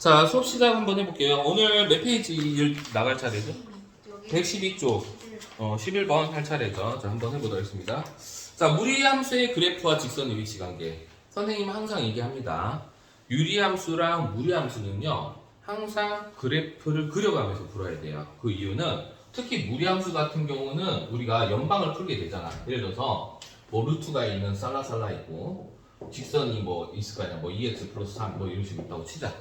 자, 수업 시작 한번 해볼게요. 오늘 몇 페이지 나갈 차례죠? 112쪽 11번 할 차례죠. 자, 한번 해보도록 하겠습니다. 자, 무리함수의 그래프와 직선의 위치 관계. 선생님은 항상 얘기합니다. 유리함수랑 무리함수는요, 항상 그래프를 그려가면서 풀어야 돼요. 그 이유는 특히 무리함수 같은 경우는 우리가 연방을 풀게 되잖아. 예를 들어서 뭐 루트가 있는 살라살라 있고 직선이 뭐 있을 거 아니야. 뭐 2x 플러스 3 뭐 이런 식으로 있다고 치자.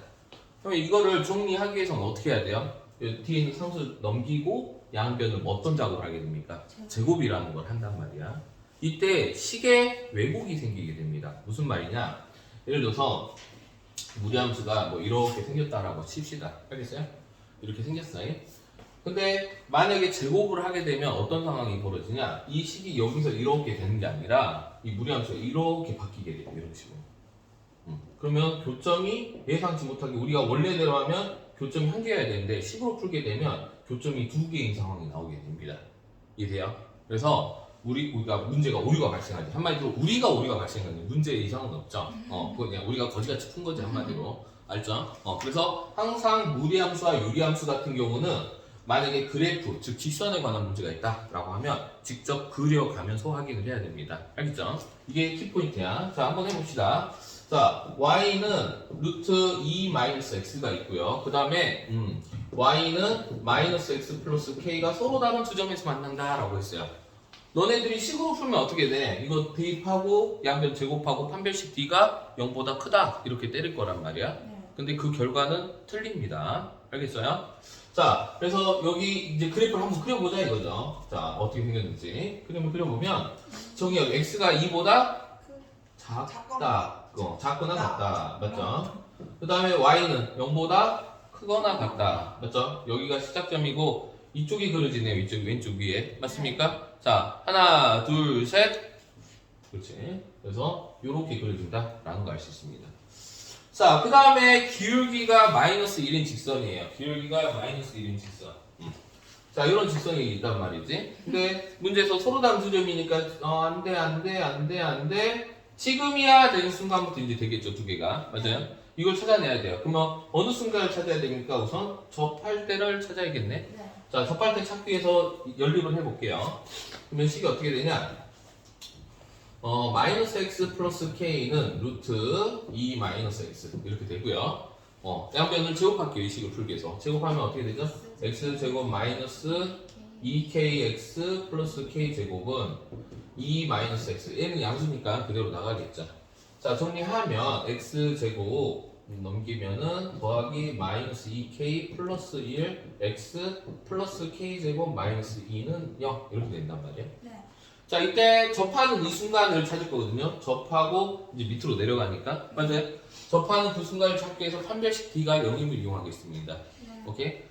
그러면 이거를 정리하기 위해서는 어떻게 해야 돼요? 뒤에 있는 상수 넘기고 양변을 어떤 작업을 하게 됩니까? 제곱이라는 걸 한단 말이야. 이때 식의 왜곡이 생기게 됩니다. 무슨 말이냐? 예를 들어서 무리함수가 뭐 이렇게 생겼다라고 칩시다. 알겠어요? 이렇게 생겼어요. 근데 만약에 제곱을 하게 되면 어떤 상황이 벌어지냐? 이 식이 여기서 이렇게 되는 게 아니라 이 무리함수가 이렇게 바뀌게 돼요. 이런 식으로. 그러면 교점이 예상치 못하게 우리가 원래대로 하면 교점이 한 개여야 되는데 식으로 풀게 되면 교점이 두 개인 상황이 나오게 됩니다. 이해돼요? 그래서 우리가 문제가 오류가 발생하지. 한마디로 우리가 오류가 발생하지. 문제에 이상은 없죠. 그거 그냥 우리가 거지같이 푼 거지 한마디로. 알죠? 그래서 항상 무리함수와 유리함수 같은 경우는 만약에 그래프, 즉 직선에 관한 문제가 있다라고 하면 직접 그려가면서 확인을 해야 됩니다. 알겠죠? 이게 키포인트야. 자, 한번 해봅시다. 자, y는 루트 2-x가 있고요. 그 다음에 y는 마이너스 x 플러스 k가 서로 다른 두 점에서 만난다라고 했어요. 너네들이 식으로 풀면 어떻게 돼? 이거 대입하고 양변 제곱하고 판별식 d가 0보다 크다 이렇게 때릴 거란 말이야. 근데 그 결과는 틀립니다. 알겠어요? 자, 그래서 여기 이제 그래프를 한번 그려보자 이거죠. 자, 어떻게 생겼는지 그림을 그려보면 저기 x가 2보다 작다. 작거나 같다. 맞죠? 그 다음에 y는 0보다 크거나 같다. 맞죠? 여기가 시작점이고 이쪽이 그려지네요. 이쪽 왼쪽 위에. 맞습니까? 자, 하나, 둘, 셋. 그렇지. 그래서 이렇게 그려진다 라는 거 알 수 있습니다. 자, 그 다음에 기울기가 마이너스 1인 직선이에요. 기울기가 마이너스 1인 직선. 자, 이런 직선이 있단 말이지. 근데 문제에서 서로 다른 두 점이니까 안 돼. 지금이야 되는 순간부터 이제 되겠죠, 두 개가. 맞아요? 이걸 찾아내야 돼요. 그러면 어느 순간을 찾아야 됩니까? 우선 접할 때를 찾아야겠네. 네. 자, 접할 때 찾기 위해서 연립을 해볼게요. 그러면 식이 어떻게 되냐? 마이너스 x 플러스 k는 루트 2 마이너스 x 이렇게 되고요. 양변을 제곱할게요. 이 식을 풀기 위해서. 제곱하면 어떻게 되죠? x 제곱 마이너스 2kx 플러스 k 제곱은 2 마이너스 x. 얘는 양수니까 그대로 나가겠죠. 자, 정리하면 x 제곱 넘기면은 더하기 마이너스 2k 플러스 1 x 플러스 k 제곱 마이너스 2는 0 이렇게 된단 말이에요. 네. 자, 이때 접하는 이 순간을 찾을 거거든요. 접하고 이제 밑으로 내려가니까. 맞아요? 접하는 그 순간을 찾기 위해서 판별식 d가 0임을 이용하겠습니다. 네. 오케이?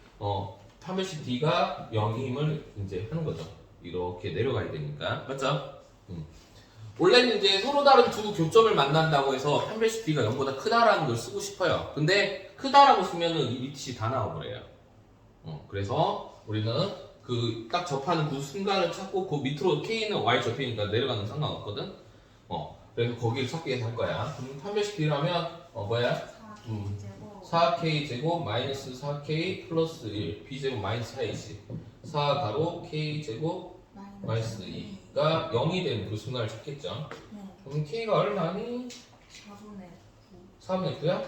판별식 d가 0임을 이제 하는 거죠. 이렇게 내려가야 되니까. 맞죠? 원래는 이제 서로 다른 두 교점을 만난다고 해서 판별식 d가 0보다 크다라는 걸 쓰고 싶어요. 근데 크다라고 쓰면은 이 밑이 다 나와버려요. 그래서 우리는 그 딱 접하는 그 순간을 찾고 그 밑으로 k는 y 접히니까 내려가는 상관없거든. 그래서 거기를 찾기 위해서 할 거야. 그럼 판별식 d라면 뭐야? 4k 제곱 마이너스 4k 플러스 1 b 제곱 마이너스 4ac 4 가로 k 제곱 마이너스 2가 0이 되는 그 순간을 찾겠죠. 네. 그럼 k가 얼마니? 4분의 9야?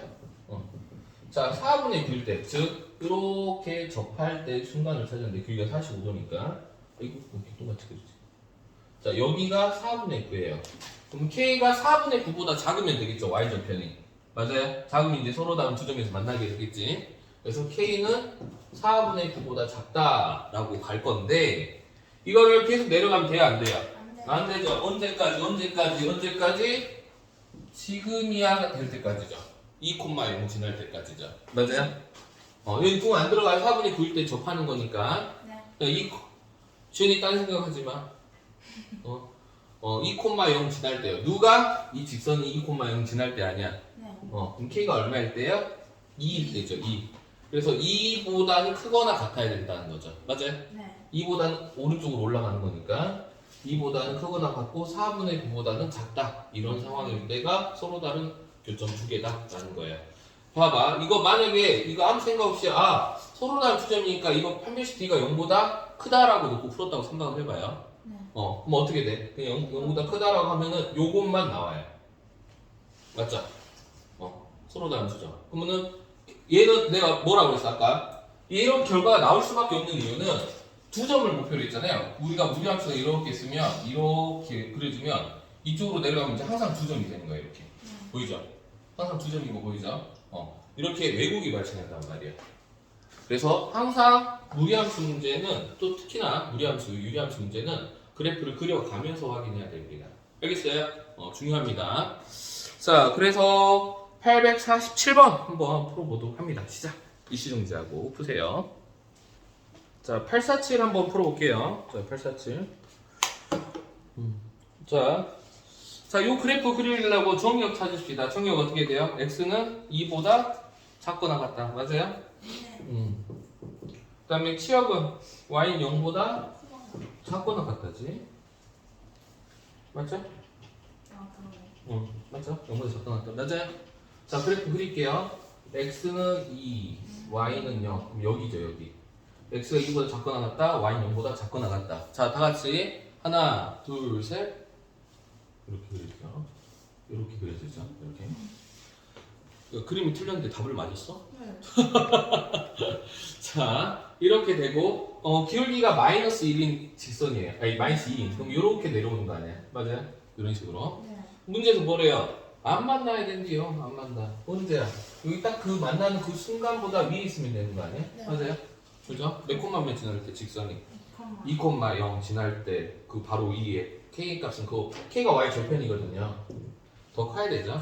자, 4분의 9일 때, 즉 이렇게 접할 때 순간을 찾았는데 길이가 45도니까 이거 똑같이 그리지. 자, 여기가 4분의 9예요. 그럼 k가 4분의 9보다 작으면 되겠죠, y절편이. 맞아요? 작으면 이제 서로 다른 두 점에서 만나게 되겠지. 그래서 k는 4분의 9보다 작다라고 갈 건데 이거를 계속 내려가면 돼요, 안 돼요? 안 되죠. 언제까지? 지금이야 될 때까지죠. 2,0 지날 때까지죠. 맞아요? 여기 둥 안 들어가요. 4분의 9일 때 접하는 거니까. 네. 지훈이 딴 생각하지 마. 2,0 지날 때요. 누가? 이 직선이 2,0 지날 때 아니야. 네. 그럼 k가 얼마일 때요? 2일 때죠. 2. 그래서 2보다는 크거나 같아야 된다는 거죠. 맞아요? 네. 2보다는 오른쪽으로 올라가는 거니까 2보다는 크거나 같고 4분의 9보다는 작다. 이런 상황일 때가 서로 다른 교점 두 개다라는 거예요. 봐봐. 이거 만약에 이거 아무 생각 없이 서로 다른 주점이니까 이거 판별식 D가 0보다 크다라고 놓고 풀었다고 생각을 해봐요. 네. 그럼 어떻게 돼? 그냥 0보다 크다라고 하면은 요것만 나와요. 맞죠? 서로 다른 주점. 그러면은 얘는 내가 뭐라고 그랬어 아까? 이런 결과가 나올 수밖에 없는 이유는 두 점을 목표로 했잖아요. 우리가 무리함수가 이렇게 쓰면 이렇게 그려주면 이쪽으로 내려가면 이제 항상 두 점이 되는 거예요. 이렇게 보이죠? 항상 두 점이고 보이죠? 이렇게 왜곡이 발생한단 말이에요. 그래서 항상 무리함수 문제는 또 특히나 무리함수, 유리함수 문제는 그래프를 그려가면서 확인해야 됩니다. 알겠어요? 중요합니다. 자, 그래서 847번 한번 풀어보도록 합니다. 시작. 이시정지하고 푸세요. 자, 847 한번 풀어볼게요. 자, 847. 자, 요 그래프 그리려고 정의역 찾으십시다. 정의역 어떻게 돼요? x는 2보다 작거나 같다. 맞아요? 네. 그 다음에 치역은 y는 0보다 작거나 같다지. 맞죠? 그러네. 맞죠? 0보다 작거나 같다. 맞아요? 자, 그래프 그릴게요. x는 2, y는 0. 그럼 여기죠, 여기. x가 2보다 작거나 같다, y는 0보다 작거나 같다. 자, 다 같이 하나, 둘, 셋. 이렇게 그려지죠. 이렇게 그려지죠. 이렇게. 그림이 틀렸는데 답을 맞았어? 네. 자, 이렇게 되고 기울기가 마이너스 1인 직선이에요. 아니, 마이너스 2인. 그럼 이렇게 내려오는 거 아니에요? 맞아요? 이런 식으로. 네. 문제에서 뭐래요? 안 만나야 된대요. 안 만나. 언제야? 여기 딱 그 만나는 그 순간보다 위에 있으면 되는 거 아니에요? 네. 맞아요? 그죠? 몇 콤마면 지날 때 직선이 2콤마. 2,0 지날 때 그 바로 위에 k 값은 그 k가 y 절편이거든요. 더 커야 되죠?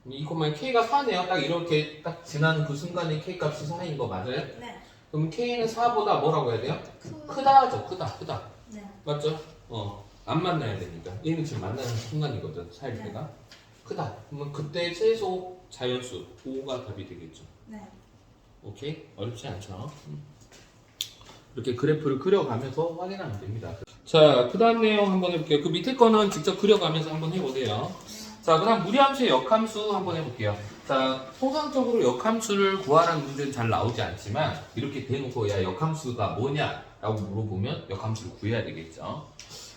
2,0 k가 4네요. 딱 이렇게 딱 지나는 그 순간에 k 값이 4인 거 맞아요? 네. 그럼 k는 4보다 뭐라고 해야 돼요? 크. 크다죠. 크다. 네. 맞죠? 안 만나야 되니까. 얘는 지금 만나는 순간이거든. 사일 네. 때가. 크다. 그러면 그때 최소 자연수 5가 답이 되겠죠. 네. 오케이? 어렵지 않죠? 이렇게 그래프를 그려가면서 확인하면 됩니다. 자, 그 다음 내용 한번 해볼게요. 그 밑에 거는 직접 그려가면서 한번 해보세요. 자, 그 다음 무리함수의 역함수 한번 해볼게요. 자, 통상적으로 역함수를 구하라는 문제는 잘 나오지 않지만 이렇게 대놓고 야 역함수가 뭐냐? 라고 물어보면 역함수를 구해야 되겠죠.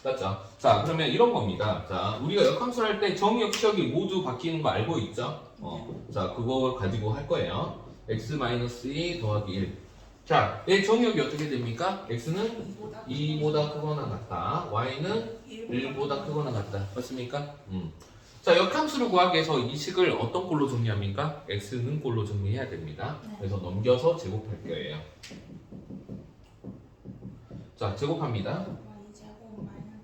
맞죠? 자, 그러면 이런 겁니다. 자, 우리가 역함수를 할 때 정의역 치역이 모두 바뀌는 거 알고 있죠? 자, 그걸 가지고 할 거예요. x-2 더하기 1. 자, 얘 정의역이 어떻게 됩니까? x는 2보다 크거나 같다. y는 1보다 크거나 같다. 맞습니까? 자, 역함수를 구하기 위해서 이 식을 어떤 꼴로 정리합니까? x는 꼴로 정리해야 됩니다. 네. 그래서 넘겨서 제곱할 거예요. 자, 제곱합니다. y제곱 마이너스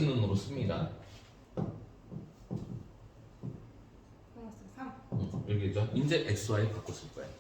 x는으로 씁니다. 플러스 3. 여기죠. 이제 xy 바꿔 쓸 거예요.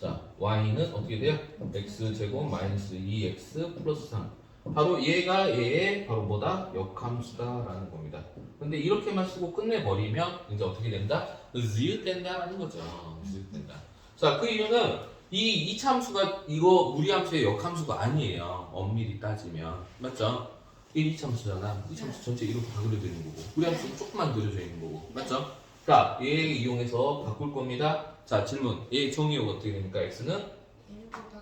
자, y는 어떻게 돼요? x제곱 마이너스 2x 플러스 3. 바로 얘가 얘의 바로 뭐다? 역함수다라는 겁니다. 근데 이렇게만 쓰고 끝내버리면 이제 어떻게 된다? 지읒된다라는 거죠. 지읒된다. 자, 그 이유는 이 이차함수가 이거 무리함수의 역함수가 아니에요. 엄밀히 따지면. 맞죠? 1 이차함수잖아. 이차함수 전체 이렇게 다 그려져 있는 거고. 무리함수는 조금만 그려져 있는 거고. 맞죠? 자, 얘 이용해서 바꿀 겁니다. 자, 질문. 얘 정의역 어떻게 됩니까? x는 1보다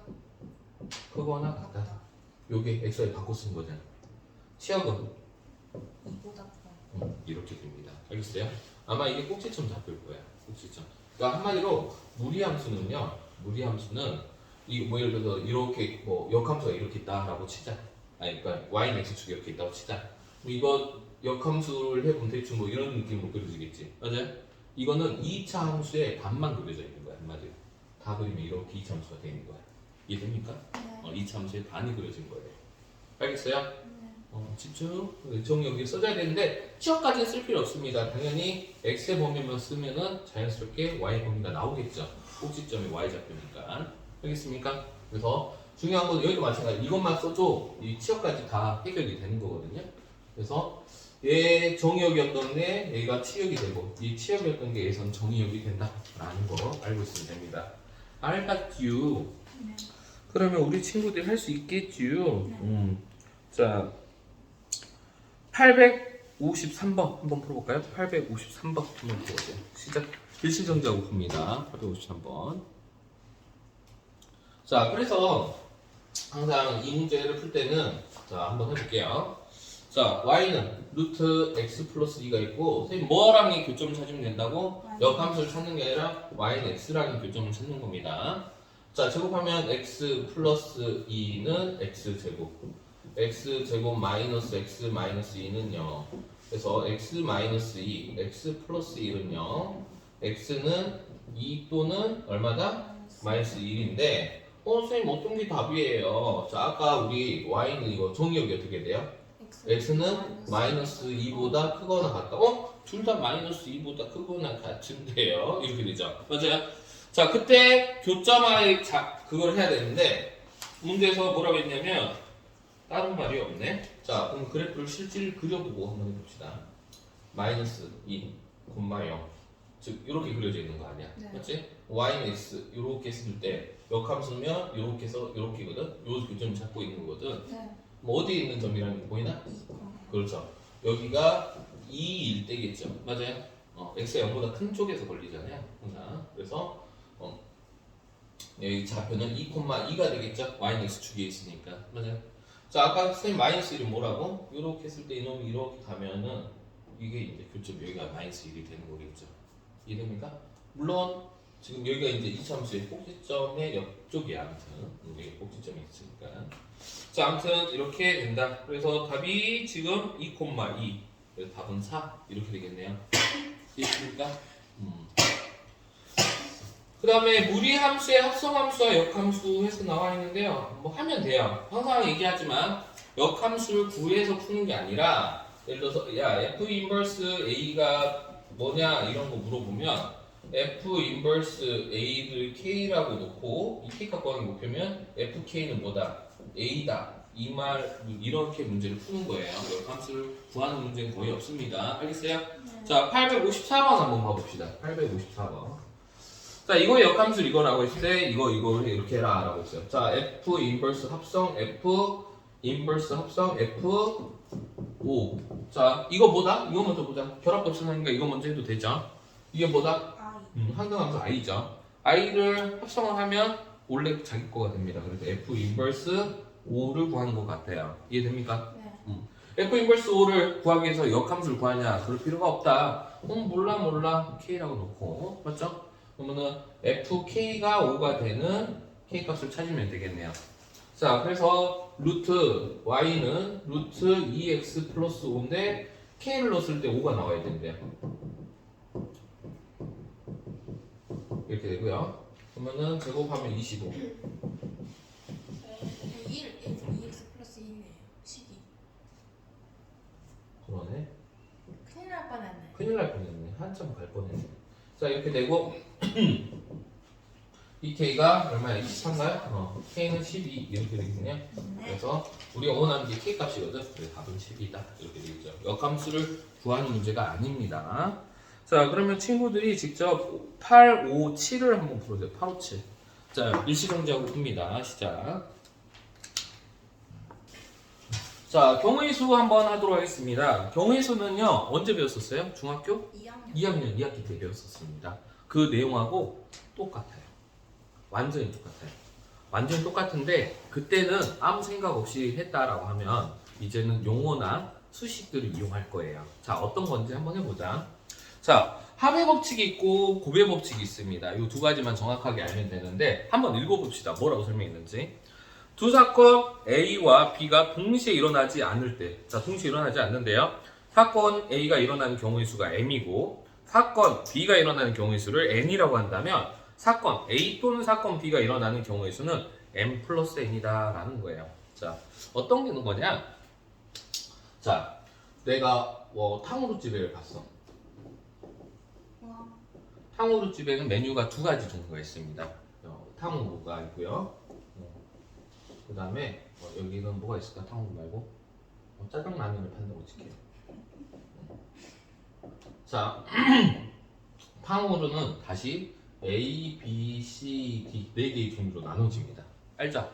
크거나 같다. 요게 xy 바꿔 쓴 거잖아. 치역은 2보다 커. 이렇게 됩니다. 알겠어요? 아마 이게 꼭지점 잡힐 거야. 꼭지점. 그러니까 한마디로 무리함수는 이 뭐 예를 들어서 이렇게 뭐 역함수가 이렇게 있다라고 치자. 아니 그러니까 y는 x축이 이렇게 있다고 치자. 이거 역함수를 해보면 대충 뭐 이런 느낌으로 그려지겠지. 맞아요? 이거는 2차 함수의 반만 그려져 있는 거야. 한마디로. 다 그리면 이렇게 2차 함수가 되는 거야. 이해됩니까? 네. 2차 함수의 반이 그려진 거예요. 알겠어요? 네. 집중. 정리 여기 써줘야 되는데 치역까지는 쓸 필요 없습니다. 당연히 x의 범위만 쓰면은 자연스럽게 y 범위가 나오겠죠. 꼭지점이 y 좌표니까. 알겠습니까? 그래서 중요한 건 여기도 마찬가지. 이것만 써도 이 치역까지 다 해결이 되는 거거든요. 그래서 얘 정의역이었던 애 얘가 치역이 되고 이 치역이었던 게 얘선 정의역이 된다라는 거 알고 있으면 됩니다. 알겠죠? 네. 그러면 우리 친구들 할 수 있겠죠? 네. 자, 853번 한번 풀어볼까요? 853번 한번 풀어보세요. 시작. 일시정지하고 풉니다. 853번. 자, 그래서 항상 이 문제를 풀 때는 자 한번 해볼게요. 자, y는 루트 x 플러스 2가 있고 선생님 뭐랑 교점을 찾으면 된다고? 역함수를 찾는 게 아니라 y는 x라는 교점을 찾는 겁니다. 자, 제곱하면 x 플러스 2는 x제곱, x제곱 마이너스 x 마이너스 2는 0. 그래서 x 마이너스 2, x 플러스 1은 0, x는 2 또는 얼마다? 마이너스 1인데 선생님 어떤 게 답이에요? 자, 아까 우리 y는 이거 정의역이 어떻게 돼요? x는 마이너스 2보다 크거나 같다. 둘 다 마이너스 2보다 크거나 같은데요. 이렇게 되죠. 맞아요? 자, 그때 교점화의 그걸 해야 되는데 문제에서 뭐라고 했냐면 다른 말이 없네. 자, 그럼 그래프를 실질 그려보고 한번 해봅시다. 마이너스 2, 0. 즉 이렇게 그려져 있는 거 아니야? 네. 맞지? y는 x 이렇게 쓸 때 역함수면 이렇게 해서 이렇게거든. 요 교점을 잡고 있는 거거든. 네. 뭐 어디에 있는 점이라는 게 보이나? 2, 그렇죠. 여기가 2일 때겠죠. 맞아요. x가 0보다 큰 쪽에서 걸리잖아요. 항상. 그래서 여기 좌표는 2,2가 되겠죠. y는 x축에 있으니까. 맞아요. 자, 아까 선생님 마이너스 1이 뭐라고? 이렇게 했을 때 이놈이 이렇게 가면은 이게 이제 교점 여기가 마이너스 1이 되는 거겠죠. 이해됩니까? 물론 지금 여기가 이제 이차함수의 꼭지점의 옆쪽이야. 아무튼 여기 꼭지점이 있으니까. 자, 아무튼 이렇게 된다. 그래서 답이 지금 2,2. 그래서 답은 4 이렇게 되겠네요. 이해됩니까? 그 다음에 무리함수의 합성함수와 역함수 해서 나와 있는데요. 뭐 하면 돼요. 항상 얘기하지만 역함수를 구해서 푸는 게 아니라 예를 들어서 야 F 인버스 A가 뭐냐 이런 거 물어보면 F 인버스 A를 K라고 놓고 이 K 갖고 가는 목표면 FK는 뭐다? A다. 이 말 이렇게 문제를 푸는 거예요. 역함수를 구하는 문제는 거의 없습니다. 알겠어요? 네. 자, 854번 한번 봐봅시다. 854번. 자, 이거 역함수 이거라고 했을 때 이거 이렇게 해라 라고 했어요. 자, F 인버스 합성 F 인버스 합성 F O. 자, 이거 뭐다? 이거 먼저 보자. 결합법 쓰니까 이거 먼저 해도 되죠? 이게 뭐다? I. 항등함수 i죠. i를 합성을 하면 원래 자기 거가 됩니다. 그래서 F 인버스 O를 구하는 것 같아요. 이해됩니까? 네. F 인버스 O를 구하기 위해서 역함수를 구하냐? 그럴 필요가 없다. 몰라. K라고 놓고. 맞죠? 그러면은 FK가 5가 되는 K 값을 찾으면 되겠네요. 자, 그래서 루트 Y는 루트 2X 플러스 5인데 K를 넣었을 때 5가 나와야 된대요. 이렇게 되고요. 그러면은 제곱하면 25. 1, 2x 플러스 2네요. 12. 그러네. 큰일 날 뻔했네. 큰일 날 뻔했네. 한참 갈 뻔했네. 자, 이렇게 되고 이 K가 얼마야? 23가요? K는 12 이렇게 되겠네요. 네. 그래서 우리가 원하는 게 K 값이거든. 그래서 답은 10이다. 이렇게 되겠죠. 역함수를 구하는 문제가 아닙니다. 자, 그러면 친구들이 직접 8, 5, 7을 한번 풀어줘요. 8, 5, 7. 자, 일시정지하고 풉니다. 시작. 자, 경우의 수 한번 하도록 하겠습니다. 경우의 수는요, 언제 배웠었어요? 중학교? 2학년 2학기 때 배웠었습니다. 그 내용하고 똑같아요. 완전히 똑같아요. 완전히 똑같은데 그때는 아무 생각 없이 했다라고 하면 이제는 용어나 수식들을 이용할 거예요. 자, 어떤 건지 한번 해보자. 자, 합의 법칙이 있고 곱의 법칙이 있습니다. 이 두 가지만 정확하게 알면 되는데 한번 읽어봅시다. 뭐라고 설명했는지. 두 사건 A와 B가 동시에 일어나지 않을 때, 자, 동시에 일어나지 않는데요. 사건 A가 일어나는 경우의 수가 M이고 사건 B가 일어나는 경우의 수를 N이라고 한다면 사건 A 또는 사건 B가 일어나는 경우의 수는 M 플러스 N이다 라는 거예요. 자, 어떤 게 있는 거냐? 자, 내가 탕후루집에 갔어. 와. 탕후루집에는 메뉴가 두 가지 종류가 있습니다. 탕후루가 있고요. 그 다음에 여기는 뭐가 있을까? 탕후루 말고 짜장라면을 판다고 칠게요. 자, 탕후루는 다시 A, B, C, D 네 개의 종류로 나눠집니다. 알죠?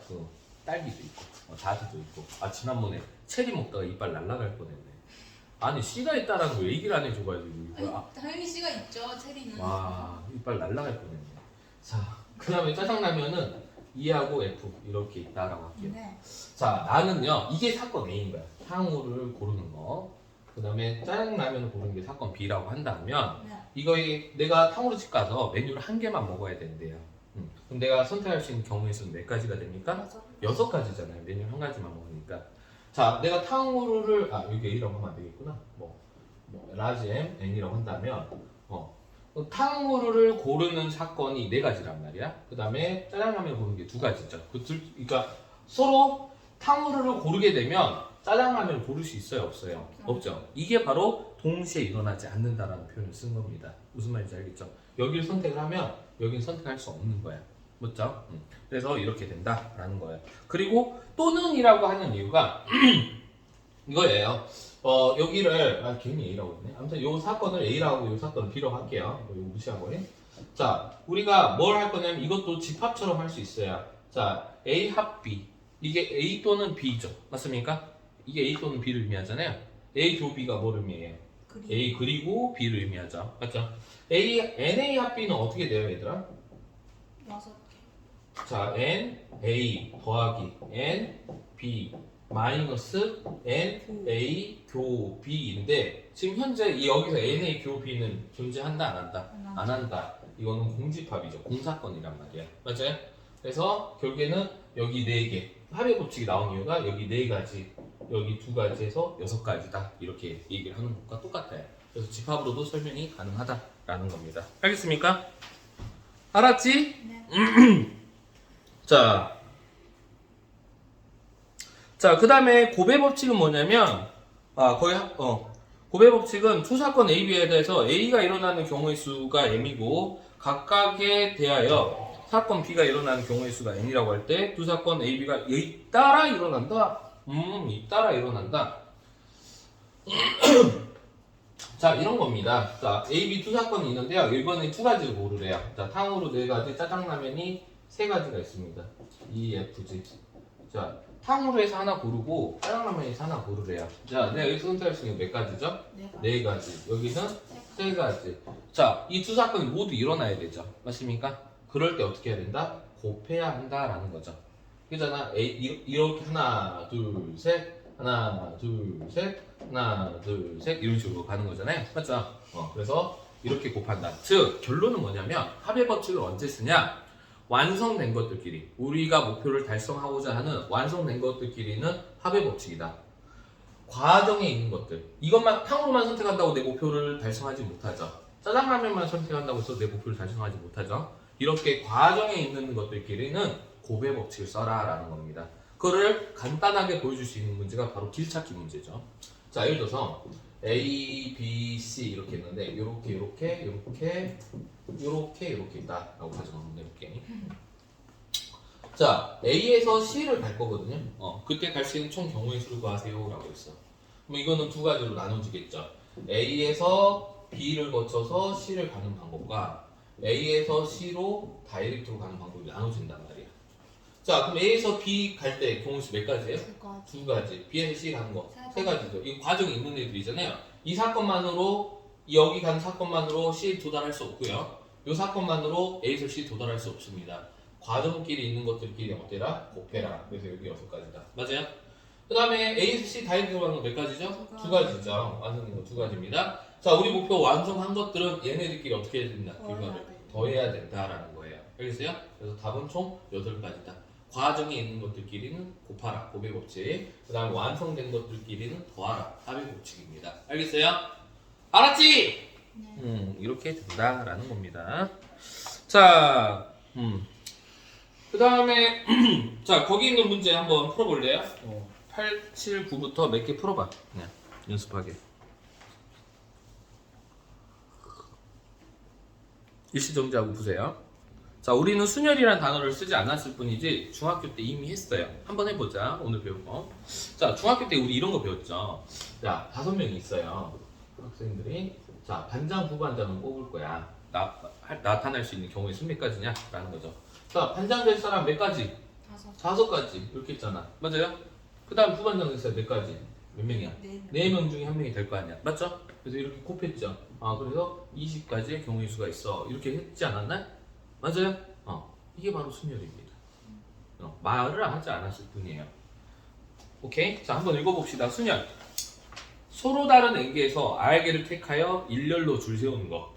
딸기도 있고, 자두도 있고. 아, 지난번에 체리 먹다가 이빨 날라갈 뻔했네. 아니 C가 있다라는 거 얘기를 안 해줘가지고 이거 아니, 당연히 C가 있죠. 체리는. 와 이빨 날라갈 뻔했네. 자 그다음에 짜장라면은 E하고 F 이렇게 있다라고 할게요. 네. 자 나는요 이게 사건 A인 거야. 탕후루를 고르는 거. 그다음에 짜장라면을 고르는 게 사건 B라고 한다면 네. 이거에 내가 탕후루집 가서 메뉴를 한 개만 먹어야 된대요. 그럼 내가 선택할 수 있는 경우의 수는 몇 가지가 됩니까? 여섯. 6가지잖아요. 메뉴 한 가지만 먹으니까. 자, 내가 탕후루를 여기 A라고 하면 안 되겠구나. 라지 M, N이라고 한다면 탕후루를 고르는 사건이 4가지란 말이야. 그 다음에 짜장라면 고르는 게 2가지죠. 그러니까 서로 탕후루를 고르게 되면 짜장라면을 고를 수 있어요, 없어요? 없죠. 이게 바로 동시에 일어나지 않는다라는 표현을 쓴 겁니다. 무슨 말인지 알겠죠? 여기를 선택을 하면 여기는 선택할 수 없는 거야. 맞죠? 그래서 이렇게 된다라는 거예요. 그리고 또는이라고 하는 이유가 이거예요. 여기를 괜히 A라고 했네. 아무튼 이 사건을 A라고 이 사건을 B라고 할게요. 이거 무시하고 해. 자, 우리가 뭘 할 거냐면 이것도 집합처럼 할 수 있어요. 자, A 합 B. 이게 A 또는 B죠. 맞습니까? 이게 A 또는 B를 의미하잖아요. A 조 B가 뭘 의미해요? A 그리고 B를 의미하죠. 맞죠? NA 합 B는 어떻게 돼요, 얘들아? 6개. 자, N, A 더하기 N, B 마이너스 N, A, 교 B인데 지금 현재 여기서 N, A, 교 B는 존재한다, 안 한다? 안 한다. 이거는 공집합이죠. 공사건이란 말이야. 맞아요? 그래서 결국에는 여기 4개 합의 법칙이 나온 이유가 여기 4가지, 여기 2가지에서 6가지다. 이렇게 얘기를 하는 것과 똑같아요. 그래서 집합으로도 설명이 가능하다라는 겁니다. 알겠습니까? 알았지? 네. 자, 그 다음에 고배 법칙은 뭐냐면, 고배 법칙은 초사건 A, B에 대해서 A가 일어나는 경우의 수가 M이고, 각각에 대하여 사건 B가 일어나는 경우의 수가 N이라고 할 때, 두 사건 A, B가 잇따라 일어난다? 잇따라 일어난다. 자, 이런 겁니다. 자, A, B 두 사건이 있는데요. 이번에 2가지를 고르래요. 자, 탕후루 4가지, 짜장라면이 3가지가 있습니다. E, F, G. 자, 탕후루에서 하나 고르고 짜장라면에서 하나 고르래요. 자, 내가 여기서 선택할 수 있는 몇 가지죠? 4가지. 여기는 3가지. 자, 이 두 사건이 모두 일어나야 되죠. 맞습니까? 그럴 때 어떻게 해야 된다? 곱해야 한다라는 거죠. 그잖아. 이렇게 하나, 둘, 셋, 하나, 둘, 셋, 하나, 둘, 셋 이런 식으로 가는 거잖아요. 맞죠? 그래서 이렇게 곱한다. 즉 결론은 뭐냐면 합의 법칙을 언제 쓰냐? 완성된 것들끼리 우리가 목표를 달성하고자 하는 완성된 것들끼리는 합의 법칙이다. 과정에 있는 것들 이것만 탕후루만 선택한다고 내 목표를 달성하지 못하죠. 짜장라면만 선택한다고 해서 내 목표를 달성하지 못하죠. 이렇게 과정에 있는 것들끼리는 곱의 법칙을 써라 라는 겁니다. 그거를 간단하게 보여줄 수 있는 문제가 바로 길찾기 문제죠. 자, 예를 들어서 A, B, C 이렇게 있는데 이렇게 있다라고 가정하면 해볼게. 자, A에서 C를 갈 거거든요. 그때 갈 수 있는 총 경우의 수를 구하세요라고 했어. 그럼 이거는 2가지로 나눠지겠죠. A에서 B를 거쳐서 C를 가는 방법과 A에서 C로 다이렉트로 가는 방법이 나눠진단 말이야. 자, 그럼 A에서 B 갈 때 경우의 수 몇 가지예요? 2가지. B에서 C 가는 거 3가지죠. 이 과정이 있는 애들이잖아요. 이 사건만으로 여기 가는 사건만으로 C에 도달할 수 없고요. 이 사건만으로 A에서 C 도달할 수 없습니다. 과정끼리 있는 것들끼리 어때라? 곱해라. 그래서 여기 6가지다. 맞아요? 그 다음에 A에서 C 다이렉트로 가는 거 몇 가지죠? 2가지죠. 완성된 거 2가지입니다. 자, 우리 목표 완성한 것들은 얘네들끼리 어떻게 해야 된다? 결과를 더해야 된다라는 거예요. 알겠어요? 그래서 답은 총 8가지다. 과정에 있는 것들끼리는 곱하라. 곱의 법칙. 그 다음에 완성된 것들끼리는 더하라. 합의 법칙입니다. 알겠어요? 알았지? 네. 이렇게 된다라는 겁니다. 자, 그 다음에 자, 거기 있는 문제 한번 풀어볼래요? 8, 7, 9부터 몇 개 풀어봐. 그냥 연습하게. 일시정지하고 보세요. 자, 우리는 순열이라는 단어를 쓰지 않았을 뿐이지 중학교 때 이미 했어요. 한번 해보자. 오늘 배울 거. 자, 중학교 때 우리 이런 거 배웠죠. 자, 5명이 있어요. 학생들이. 자, 반장, 부반장은 뽑을 거야. 나타날 수 있는 경우의 수 몇 가지냐? 라는 거죠. 자, 반장 될 사람 몇 가지? 5가지. 이렇게 있잖아. 맞아요? 그 다음 부반장 될 사람 몇 가지? 몇 명이야? 네. 4명 중에 1명이 될 거 아니야. 맞죠? 그래서 이렇게 곱했죠. 그래서 20가지의 경우의 수가 있어. 이렇게 했지 않았나? 맞아요? 이게 바로 순열입니다. 말을 하지 않았을 뿐이에요. 오케이? 자, 한번 읽어봅시다. 순열. 서로 다른 N개에서 R개를 택하여 일렬로 줄 세우는 거.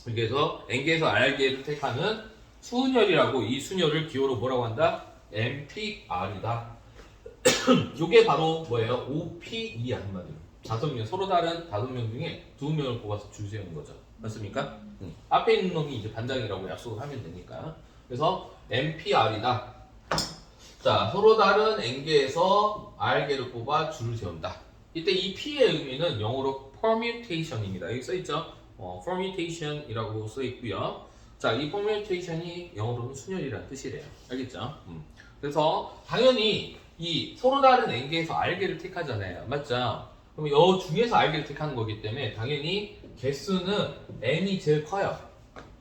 그래서 N개에서 R개를 택하는 순열이라고, 이 순열을 기호로 뭐라고 한다? NPR이다. 이게 바로 뭐예요? OPE 한마디로. 5명, 서로 다른 5명 중에 2명을 뽑아서 줄 세우는 거죠. 맞습니까? 앞에 있는 놈이 이제 반장이라고 약속을 하면 되니까. 그래서 NPR이다. 자, 서로 다른 N개에서 R개를 뽑아 줄을 세운다. 이때 이 P의 의미는 영어로 permutation입니다. 여기 써있죠? permutation이라고 써있고요. 자, 이 permutation이 영어로는 순열이라는 뜻이래요. 알겠죠? 그래서 당연히 이 서로 다른 N개에서 R개를 택하잖아요. 맞죠? 그럼 여 중에서 R개를 택하는 거기 때문에 당연히 개수는 N이 제일 커요.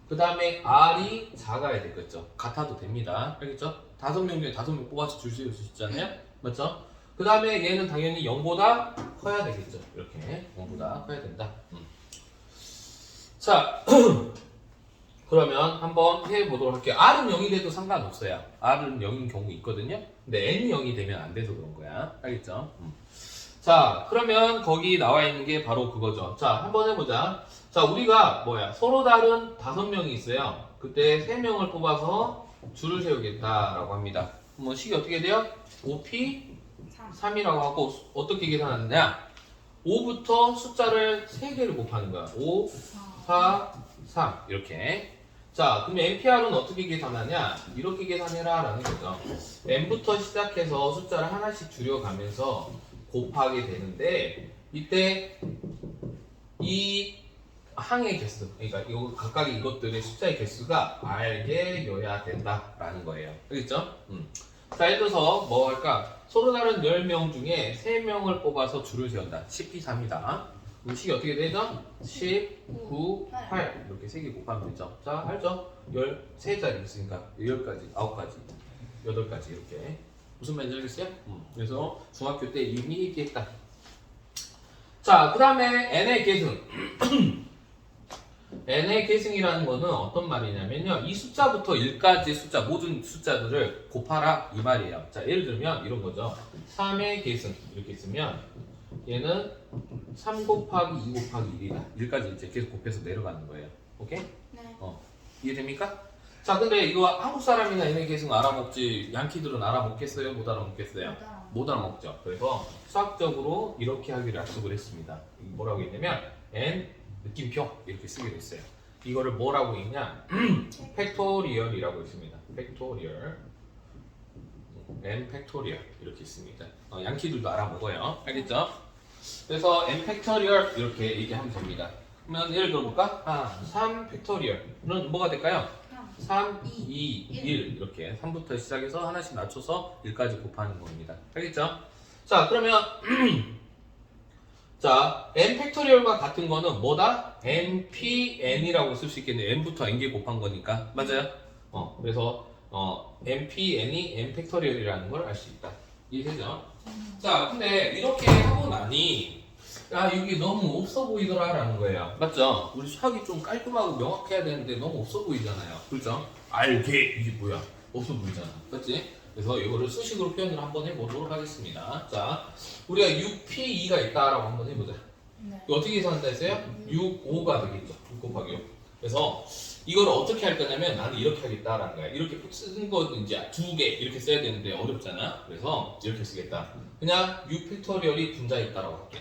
그 다음에 R이 작아야 되겠죠. 같아도 됩니다. 알겠죠? 5명 중에 5명 뽑아서 줄 수 있잖아요. 맞죠? 그 다음에 얘는 당연히 0보다 커야 되겠죠. 이렇게 0보다 커야 된다. 자, 그러면 한번 해보도록 할게요. R은 0이 돼도 상관없어요. R은 0인 경우 있거든요. 근데 N이 0이 되면 안 돼서 그런 거야. 알겠죠? 자, 그러면 거기 나와 있는 게 바로 그거죠. 자, 한번 해보자. 자, 우리가 서로 다른 5명이 있어요. 그때 3명을 뽑아서 줄을 세우겠다라고 합니다. 그럼 식이 어떻게 돼요? 5P 3이라고 하고 어떻게 계산하느냐? 5부터 숫자를 3개를 곱하는 거야. 5, 4, 3 이렇게. 자, 그럼 NPR은 어떻게 계산하냐? 이렇게 계산해라 라는 거죠. N부터 시작해서 숫자를 하나씩 줄여가면서 곱하게 되는데 이때 이 항의 개수, 그러니까 이거 각각의 이것들의 숫자의 개수가 R개여야 된다라는 거예요. 알겠죠? 자, 예를 들어서 뭐 할까? 서로 다른 10명 중에 3명을 뽑아서 줄을 세운다. 10P3이다. 그럼 식이 어떻게 되죠? 10, 9, 8 이렇게 3개 곱하면 되죠. 자, 알죠? 13자리 있으니까 10가지, 9가지, 8가지 이렇게. 무슨 말인지 알겠어요? 그래서 중학교 때 이미 얘기했다. 자, 그 다음에 N의 계승. N의 계승이라는 거는 어떤 말이냐면요. 이 숫자부터 1까지 숫자, 모든 숫자들을 곱하라 이 말이에요. 자, 예를 들면 이런 거죠. 3의 계승 이렇게 쓰면 얘는 3 곱하기 2 곱하기 1이다. 1까지 이제 계속 곱해서 내려가는 거예요. 오케이? 네. 이해됩니까? 자, 근데 이거 한국 사람이나 N의 계승 알아먹지 양키들은 알아먹겠어요? 못 알아먹겠어요? 못 알아먹죠. 그래서 수학적으로 이렇게 하기로 약속을 했습니다. 뭐라고 했냐면 N 느낌표 이렇게 쓰기로 했어요. 이거를 뭐라고 했냐? 팩토리얼이라고 있습니다. 팩토리얼 N 팩토리얼 이렇게 있습니다. 양키들도 알아먹어요. 알겠죠? 그래서 N 팩토리얼 이렇게 얘기하면 됩니다. 그러면 예를 들어볼까? 3 팩토리얼은 뭐가 될까요? 3, 2, 1 이렇게 3부터 시작해서 하나씩 낮춰서 1까지 곱하는 겁니다. 알겠죠? 자, 그러면 자, n 팩토리얼과 같은 거는 뭐다? npn이라고 쓸 수 있겠네요. n부터 n개 곱한 거니까. 맞아요? 그래서 npn이 n 팩토리얼이라는 걸 알 수 있다. 이해되죠? 자, 근데 이렇게 하고 나니 이게 너무 없어 보이더라 라는 거예요. 맞죠? 우리 수학이 좀 깔끔하고 명확해야 되는데 너무 없어 보이잖아요. 그렇죠? 알게 이게 뭐야? 없어 보이잖아. 맞지? 그래서 이거를 수식으로 표현을 한번 해보도록 하겠습니다. 자, 우리가 6P2가 있다라고 한번 해보자. 네. 이거 어떻게 계산한다 했어요? 6, 5가 되겠죠. 6 곱하기 6. 그래서 이걸 어떻게 할 거냐면 나는 이렇게 하겠다라는 거야. 이렇게 쓰는 거는 이제 2개 이렇게 써야 되는데 어렵잖아. 그래서 이렇게 쓰겠다. 그냥 6 팩토리얼이 분자에 있다라고 할게.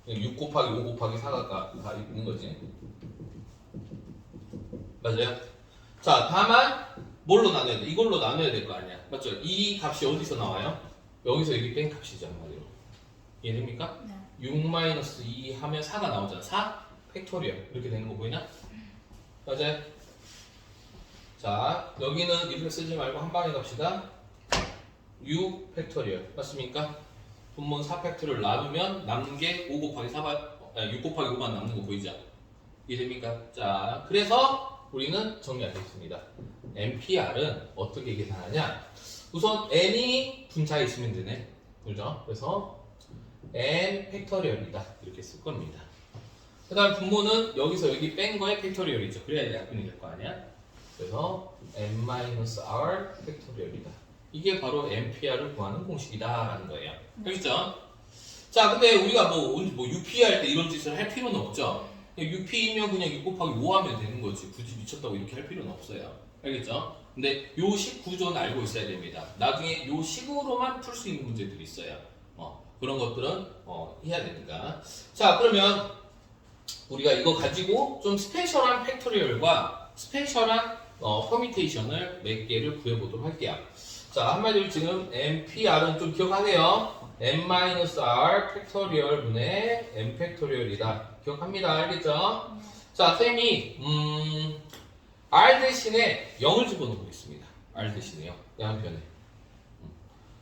6 곱하기 5 곱하기 4가 다 있는 거지. 맞아요? 자, 다만 뭘로 나눠야 돼? 이걸로 나눠야 될 거 아니야. 맞죠? 이 값이 어디서 나와요? 여기서 이게 뺀 값이죠. 한마디로. 이해됩니까? 네. 6-2 하면 4가 나오잖아. 4 팩토리얼. 이렇게 되는 거 보이나? 맞아요? 자, 여기는 이렇게 쓰지 말고 한 방에 갑시다. 6 팩토리얼. 맞습니까? 분모 4 팩토리얼 나누면 남는 게 5 곱하기 6 곱하기 5만 남는 거 보이죠? 이해됩니까? 자, 그래서 우리는 정리하겠습니다. NPR은 어떻게 계산하냐? 우선 n이 분자에 있으면 되네. 그죠? 그래서 n 팩토리얼이다. 이렇게 쓸 겁니다. 그 다음 분모는 여기서 여기 뺀 거에 팩토리얼이죠. 그래야 약분이 될 거 아니야? 그래서 n-r 팩토리얼이다. 이게 바로 MPR을 구하는 공식이다라는 거예요. 알겠죠? 자, 근데 우리가 뭐 UP 할 때 이런 짓을 할 필요는 없죠. UP이면 그냥 2 곱하기 5 하면 되는 거지. 굳이 미쳤다고 이렇게 할 필요는 없어요. 알겠죠? 근데 요 식 구조는 알고 있어야 됩니다. 나중에 요 식으로만 풀 수 있는 문제들이 있어요. 그런 것들은 해야 되니까. 자, 그러면 우리가 이거 가지고 좀 스페셜한 팩토리얼과 스페셜한 퍼미테이션을 몇 개를 구해보도록 할게요. 자, 한마디로 지금 MPR은 좀 기억하세요. n-r 팩토리얼 분의 n 팩토리얼이다. 기억합니다. 알겠죠? 자, 쌤이 r 대신에 0을 집어넣고 있습니다. r 대신에요. 양변에.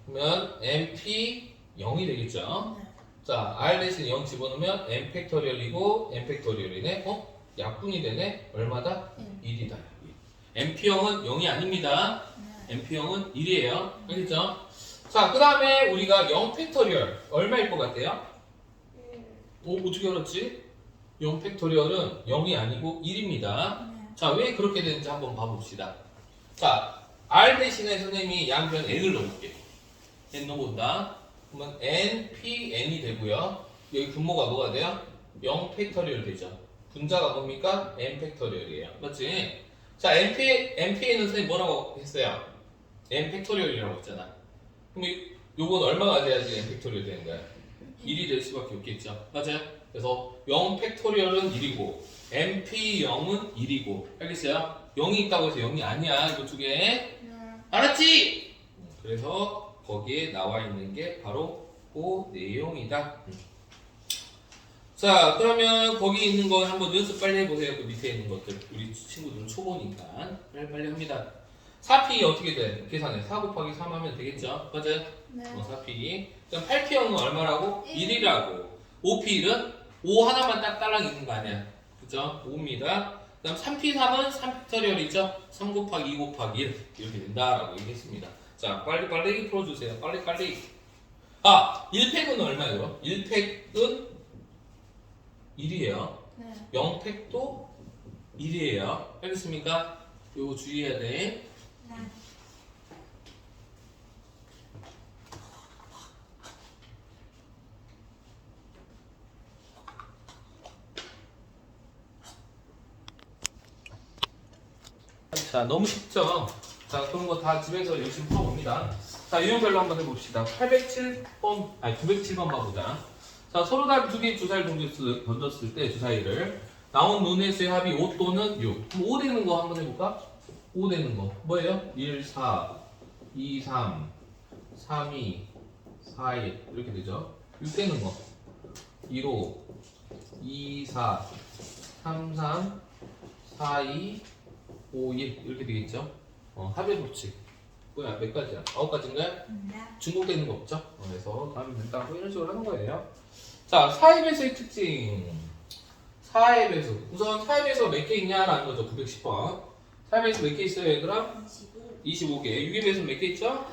그러면 np 0이 되겠죠? 자, r 대신에 0 집어넣으면 n 팩토리얼이고 n 팩토리얼이네. 약분이 되네. 얼마다? 1이다. np형은 0이 아닙니다. np형은 1이에요. 알겠죠? 자, 그 다음에 우리가 0 팩토리얼 얼마일 것 같아요? 어떻게 알았지? 0 팩토리얼은 0이 아니고 1입니다. 자, 왜 그렇게 되는지 한번 봐봅시다. 자, r 대신에 선생님이 양변 n을 넣어볼게요. n 넣어본다. 그러면 n, p, n이 되고요. 여기 분모가 뭐가 돼요? 0 팩토리얼 되죠. 분자가 뭡니까? n 팩토리얼이에요. 맞지? 자, np는 선생님 뭐라고 했어요? n 팩토리얼이라고 했잖아. 그럼 요건 얼마가 돼야지 n 팩토리얼 되는 거야? 1이 될 수밖에 없겠죠. 맞아요? 그래서 0 팩토리얼은 1이고 np0은 1이고 알겠어요? 0이 있다고 해서 0이 아니야. 이거 두 개. 알았지? 그래서 거기에 나와 있는 게 바로 그 내용이다. 자, 그러면 거기 있는 거 한번 연습 빨리 해보세요. 그 밑에 있는 것들. 우리 친구들은 초보니까. 빨리 합니다. 4P 어떻게 돼? 계산해. 4 곱하기 3 하면 되겠죠? 맞아요? 네. 4P. 그럼 8P형은 얼마라고? 1이라고. 5P1은 5 하나만 딱 딸랑 있는 거 아니야. 그죠? 5입니다. 그 다음 3P3은 3팩토리얼이죠? 3 곱하기 2 곱하기 1. 이렇게 된다라고 얘기했습니다. 자, 빨리 풀어주세요. 빨리. 아, 1팩은 얼마예요? 1팩은 1이에요. 네. 0팩도 1이에요. 알겠습니까? 이거 주의해야 돼. 자, 너무 쉽죠? 자, 그런 거 다 집에서 열심히 풀어봅니다. 자, 유형별로 한번 해봅시다. 907번 봐보자. 자, 서로 다른 두 개의 주사위를 던졌을 때 주사위를 나온 눈의 수의 합이 5 또는 6. 그럼 5 되는 거 한번 해볼까? 5 되는 거. 뭐예요? 1, 4, 2, 3, 3, 2, 4, 1. 이렇게 되죠. 6 되는 거. 1, 5, 2, 4, 3, 3, 4, 2, 5, 1 이렇게 되겠죠? 합의 법칙. 뭐야, 몇 가지야? 9가지인가요? 중복되는 거 없죠? 그래서 다음 일단 이런 식으로 하는 거예요. 자, 사입에서의 특징. 사입에서. 우선 사입에서 몇 개 있냐라는 거죠. 910번. 사입에서 몇 개 있어요, 얘들아? 25개. 유입에서 몇 개 있죠?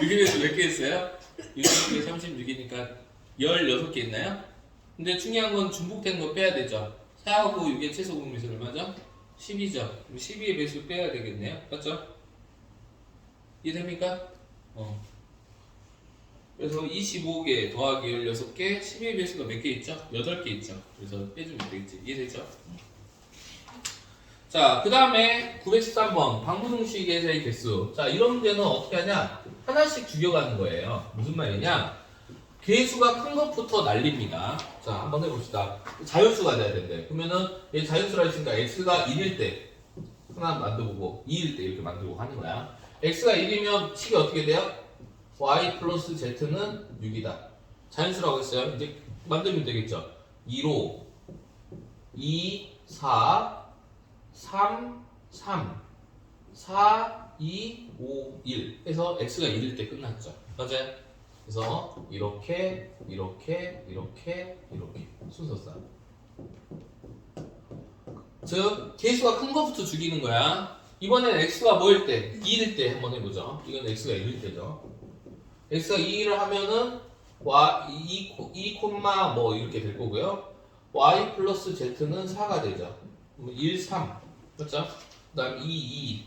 유입에서 몇 개 있어요? 66개 36이니까 16개 있나요? 근데 중요한 건 중복된 거 빼야 되죠. 4하고 6의 최소 공미수 얼마죠? 10이죠. 그럼 12의 배수 빼야 되겠네요. 맞죠? 이해됩니까? 그래서 25개 더하기 16개, 12의 배수가 몇 개 있죠? 8개 있죠. 그래서 빼주면 되겠지. 이해되죠? 자, 그 다음에 913번 방부등식에서의 개수. 자, 이런 문제는 어떻게 하냐? 하나씩 죽여가는 거예요. 무슨 말이냐? 개수가 큰 것부터 날립니다. 자, 한번 해봅시다. 자연수가 돼야 된대. 그러면은 얘 자연수라 했으니까 x가 1일 때 하나 만들고 2일 때 이렇게 만들고 하는 거야. x가 1이면 식이 어떻게 돼요? y 플러스 z는 6이다. 자연수라고 했어요. 이제 만들면 되겠죠. 2로 2, 4, 3, 3, 4, 2, 5, 1 해서 x가 1일 때 끝났죠. 맞아요? 그래서 이렇게 순서상. 즉 개수가 큰 거부터 죽이는 거야. 이번엔 x가 뭐일 때? 2일 때 한번 해보죠. 이건 x가 1일 때죠. x가 2를 하면은 y 2 콤마 뭐 이렇게 될 거고요. y 플러스 z는 4가 되죠. 1, 3 맞죠? 그 다음에 2, 2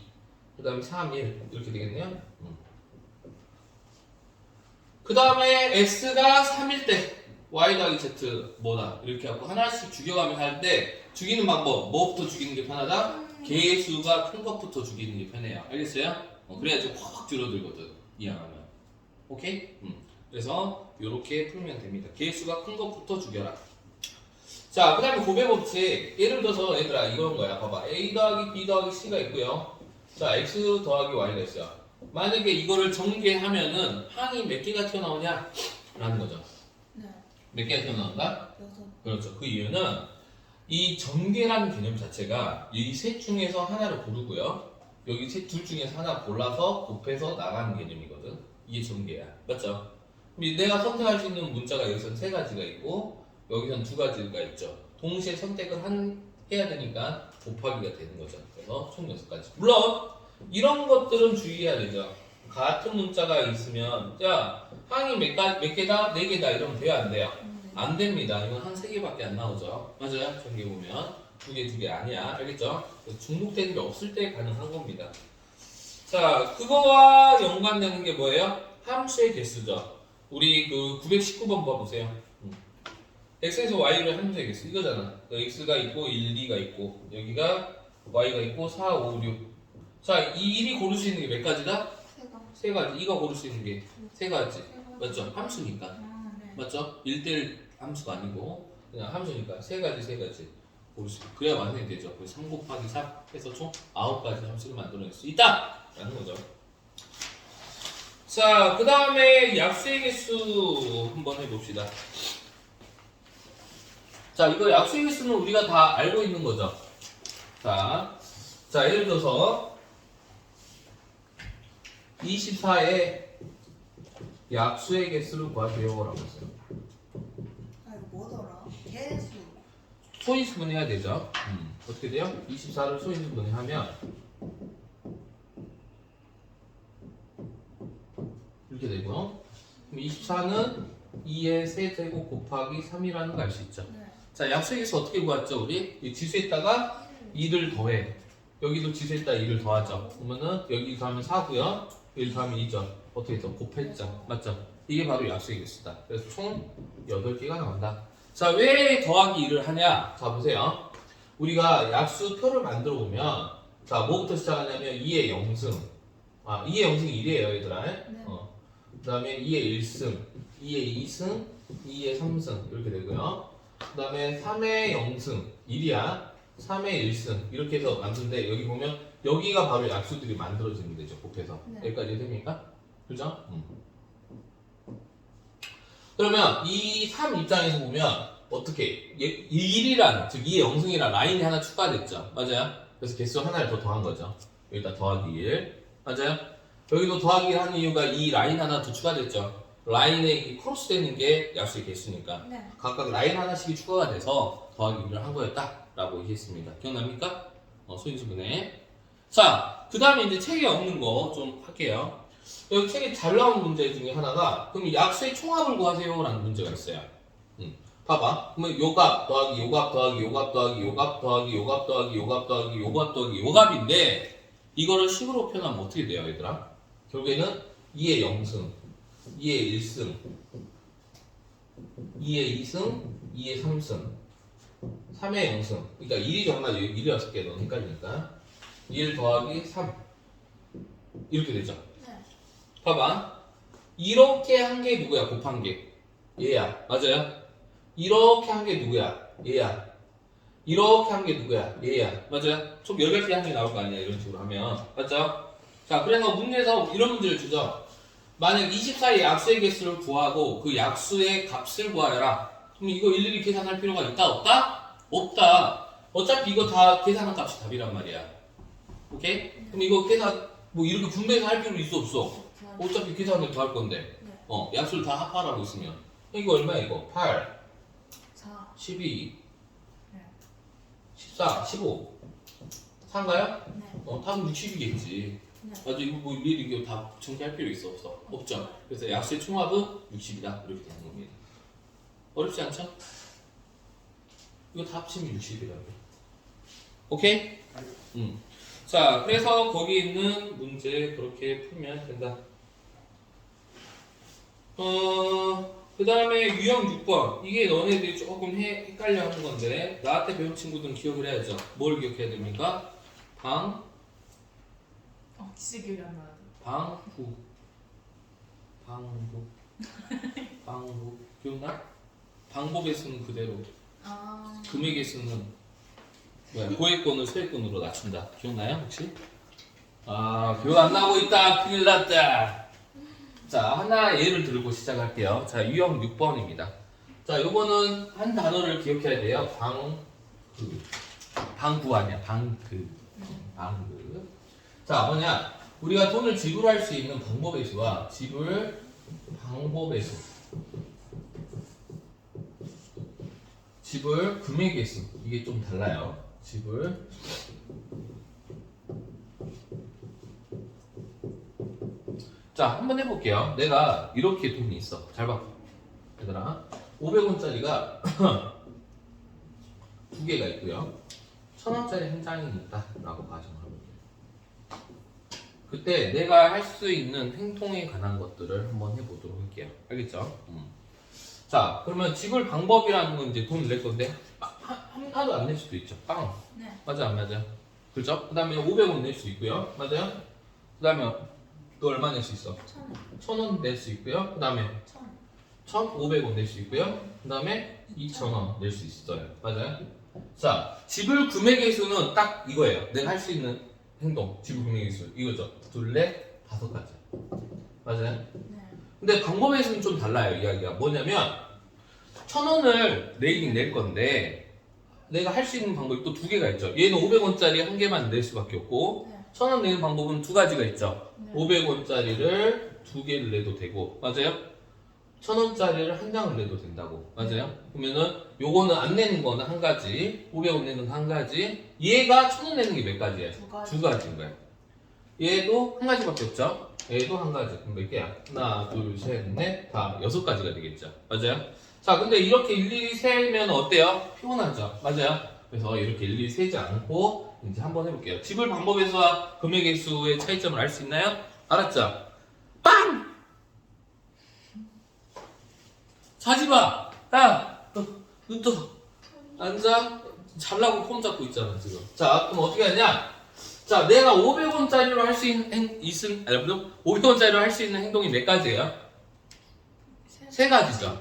그 다음에 3, 1 이렇게 되겠네요. 그 다음에 x가 3일 때 y 더하기 z 뭐다 이렇게 하고 하나씩 죽여가면서 할 때 죽이는 방법 뭐부터 죽이는 게 편하다? 개수가 큰 것부터 죽이는 게 편해요. 알겠어요? 그래야지 확 줄어들거든 이항하면. 오케이? 그래서 이렇게 풀면 됩니다. 개수가 큰 것부터 죽여라. 자, 그 다음에 곱의 법칙. 예를 들어서 얘들아 이런 거야. 봐봐. a 더하기 b 더하기 c가 있고요. 자, x 더하기 y가 있어요. 만약에 이거를 전개하면은 항이 몇 개가 튀어나오냐? 라는 거죠. 네. 몇 개가 튀어나온다? 6. 그렇죠. 그 이유는 이 전개라는 개념 자체가 이 셋 중에서 하나를 고르고요. 여기 둘 중에서 하나 골라서 곱해서 나가는 개념이거든. 이게 전개야. 맞죠? 내가 선택할 수 있는 문자가 여기서는 3가지가 있고 여기서는 2가지가 있죠. 동시에 선택을 해야 되니까 곱하기가 되는 거죠. 그래서 총 6가지. 물론 이런 것들은 주의해야 되죠. 같은 문자가 있으면 자 항이 몇 개다? 4개다 이러면 돼요? 안 돼요? 안 됩니다. 이건 한 3개밖에 안 나오죠. 맞아요? 전개 보면 2개 아니야. 알겠죠? 중복되는 게 없을 때 가능한 겁니다. 자, 그거와 연관되는 게 뭐예요? 함수의 개수죠. 우리 그 919번 봐보세요. x에서 y를 함수의 개수 이거잖아. x가 있고 1, 2가 있고 여기가 y가 있고 4, 5, 6. 자, 이 1이 고를 수 있는 게 몇 가지다? 3가지. 이가 고를 수 있는 게 3가지. 맞죠? 함수니까. 네. 맞죠? 1대1 함수가 아니고 그냥 함수니까 3가지 고를 수 있고 그래야 완성이 되죠. 그래서 3 곱하기 4 해서 총 9가지 함수를 만들어낼 수 있다! 라는 거죠. 자, 그 다음에 약수의 개수 한번 해봅시다. 자, 이거 약수의 개수는 우리가 다 알고 있는 거죠. 자, 예를 들어서 24의 약수의 개수를 구하세요라고 했어요. 아 이거 뭐더라? 개수. 소인수분해야 되죠. 어떻게 돼요? 24를 소인수분해하면 이렇게 되고 그럼 24는 2의 세제곱 곱하기 3이라는 걸 알 수 있죠. 네. 자, 약수의 개수 어떻게 구했죠? 우리 이 지수에다가 2를 더해. 여기도 지수에다가 2를 더하죠. 그러면은 여기 더하면 4고요. 여기 더하면 2죠. 어떻게 했죠? 곱했죠. 맞죠? 이게 바로 약수의 개수다. 그래서 총 8개가 나온다. 자, 왜 더하기 2를 하냐? 자, 보세요. 우리가 약수표를 만들어 보면 자, 뭐부터 시작하냐면 2의 0승. 2의 0승이 1이에요, 얘들아. 네. 그 다음에 2의 1승, 2의 2승, 2의 3승 이렇게 되고요. 그 다음에 3의 0승, 1이야. 3의 1승 이렇게 해서 만드는데 여기 보면 여기가 바로 약수들이 만들어지는 데죠. 곱해서. 네. 여기까지 됩니까? 그죠? 그러면 이 3 입장에서 보면 어떻게 1이란 즉 2의 0승이란 라인이 하나 추가됐죠. 맞아요? 그래서 개수 하나를 더 더한 거죠. 여기다 더하기 1 맞아요? 여기도 더하기 한 이유가 이 라인 하나 더 추가됐죠. 라인에 이 크로스 되는 게 약수의 개수니까 네. 각각 라인 하나씩이 추가가 돼서 더하기 1을 한 거였다라고 얘기했습니다. 기억납니까? 소인수분해. 자, 그 다음에 이제 책에 없는 거 좀 할게요. 여기 책에 잘 나온 문제 중에 하나가 그럼 약수의 총합을 구하세요 라는 문제가 있어요. 봐봐. 그러면 요값 더하기 요값 더하기 요값 더하기 요값 더하기 요값 더하기 요값 더하기 요값 더하기 요값인데 이거를 식으로 표현하면 어떻게 돼요, 얘들아? 결국에는 2의 0승, 2의 1승, 2의 2승, 2의 3승, 3의 0승. 그러니까 1이 정말 1이었을게. 너무 헷갈리니까. 1 더하기 3. 이렇게 되죠. 네. 봐봐. 이렇게 한 게 누구야? 곱한 게. 얘야. 맞아요? 이렇게 한 게 누구야? 얘야. 이렇게 한 게 누구야? 얘야. 맞아요? 총 8개 한 게 나올 거 아니야. 이런 식으로 하면. 맞죠? 자, 그래서 문제에서 이런 문제를 주죠. 만약 24의 약수의 개수를 구하고 그 약수의 값을 구하여라. 그럼 이거 일일이 계산할 필요가 있다? 없다? 없다. 어차피 이거 다 계산한 값이 답이란 말이야. 오케이? 그럼 이거 계산 뭐 이렇게 분배해서 할 필요 있어 없어? 어차피 계산을 더 할 건데. 네. 약수를 다 합하라고 있으면. 이거 얼마야 이거? 8, 4. 12, 네. 14, 15. 4인가요? 네. 답은 60이겠지. 네. 맞아, 이거 뭐 일일이 이거 다 정리할 필요 있어 없어? 없죠. 그래서 약수의 총합은 60이다 이렇게 되는 겁니다. 어렵지 않죠? 이거 다 합치면 60이라고. 오케이? 자, 그래서 거기 있는 문제 그렇게 풀면 된다. 그 다음에 유형 6번. 이게 너네들이 조금 헷갈려 하는 건데, 나한테 배운 친구들은 기억을 해야죠. 뭘 기억해야 됩니까? 진짜 기억이 안 나요. 방부. 기억나? 방법의 수는 그대로. 금액의 수는 고액권을 소액권으로 낮춘다. 기억나요 혹시? 기억 안 나고 있다. 큰일 났다. 자, 하나 예를 들고 시작할게요. 자, 유형 6번입니다. 자, 요거는 한 단어를 기억해야 돼요. 방구 아니야. 방그. 자, 뭐냐? 우리가 돈을 지불할 수 있는 방법의 수와 지불 방법의 수. 지불 금액의 수. 이게 좀 달라요. 지불 자, 한번 해볼게요. 내가 이렇게 돈이 있어. 잘 봐. 얘들아. 500원짜리가 두 개가 있고요. 1000원짜리 한 장이 있다라고 가정을 해볼게요. 그때 내가 할 수 있는 행동에 관한 것들을 한번 해보도록 할게요. 알겠죠? 자, 그러면 지불 방법이라는 건 이제 돈을 낼 건데 하나도 안 낼 수도 있죠. 빵. 네. 맞아, 안 맞아? 그렇죠? 그 다음에 500원 낼 수 있고요. 맞아요? 그 다음에 또 얼마 낼 수 있어? 1000원 낼 수 있고요. 그 다음에 1500원 낼 수 있고요. 그 다음에 2000원 낼 수 있어요. 맞아요? 자, 지불 금액의 수는 딱 이거예요. 내가 할 수 있는 행동, 지불 금액의 수. 이거죠. 둘, 넷, 5가지. 맞아요? 네. 근데 방법의 수는 좀 달라요. 이야기가. 뭐냐면 1000원을 내긴 낼 건데 내가 할 수 있는 방법이 또 두 개가 있죠. 얘는 500원짜리 한 개만 낼 수밖에 없고 네. 1000원 내는 방법은 두 가지가 있죠. 네. 500원짜리를 두 개를 내도 되고, 맞아요? 1000원짜리를 한 장을 내도 된다고, 맞아요? 그러면은 요거는 안 내는 거는 한 가지, 500원 내는 거 한 가지, 얘가 1000원 내는 게 몇 가지예요? 두 가지인 거예요. 얘도 한 가지밖에 없죠? 얘도 한 가지. 그럼 몇 개야? 하나, 둘, 셋, 넷, 다 6가지가 되겠죠. 맞아요? 자, 근데 이렇게 일일이 세면 어때요? 피곤하죠. 맞아요? 그래서 이렇게 일일이 세지 않고 이제 한번 해볼게요. 지불 방법의 수와 금액의 수의 차이점을 알 수 있나요? 알았죠? 빵! 자지 마! 야! 눈 떠. 앉아. 잘라고 폼 잡고 있잖아, 지금. 자, 그럼 어떻게 하냐? 자, 내가 500원짜리로 할 수 있는 500원짜리로 할 수 있는 행동이 몇 가지예요? 세 가지죠.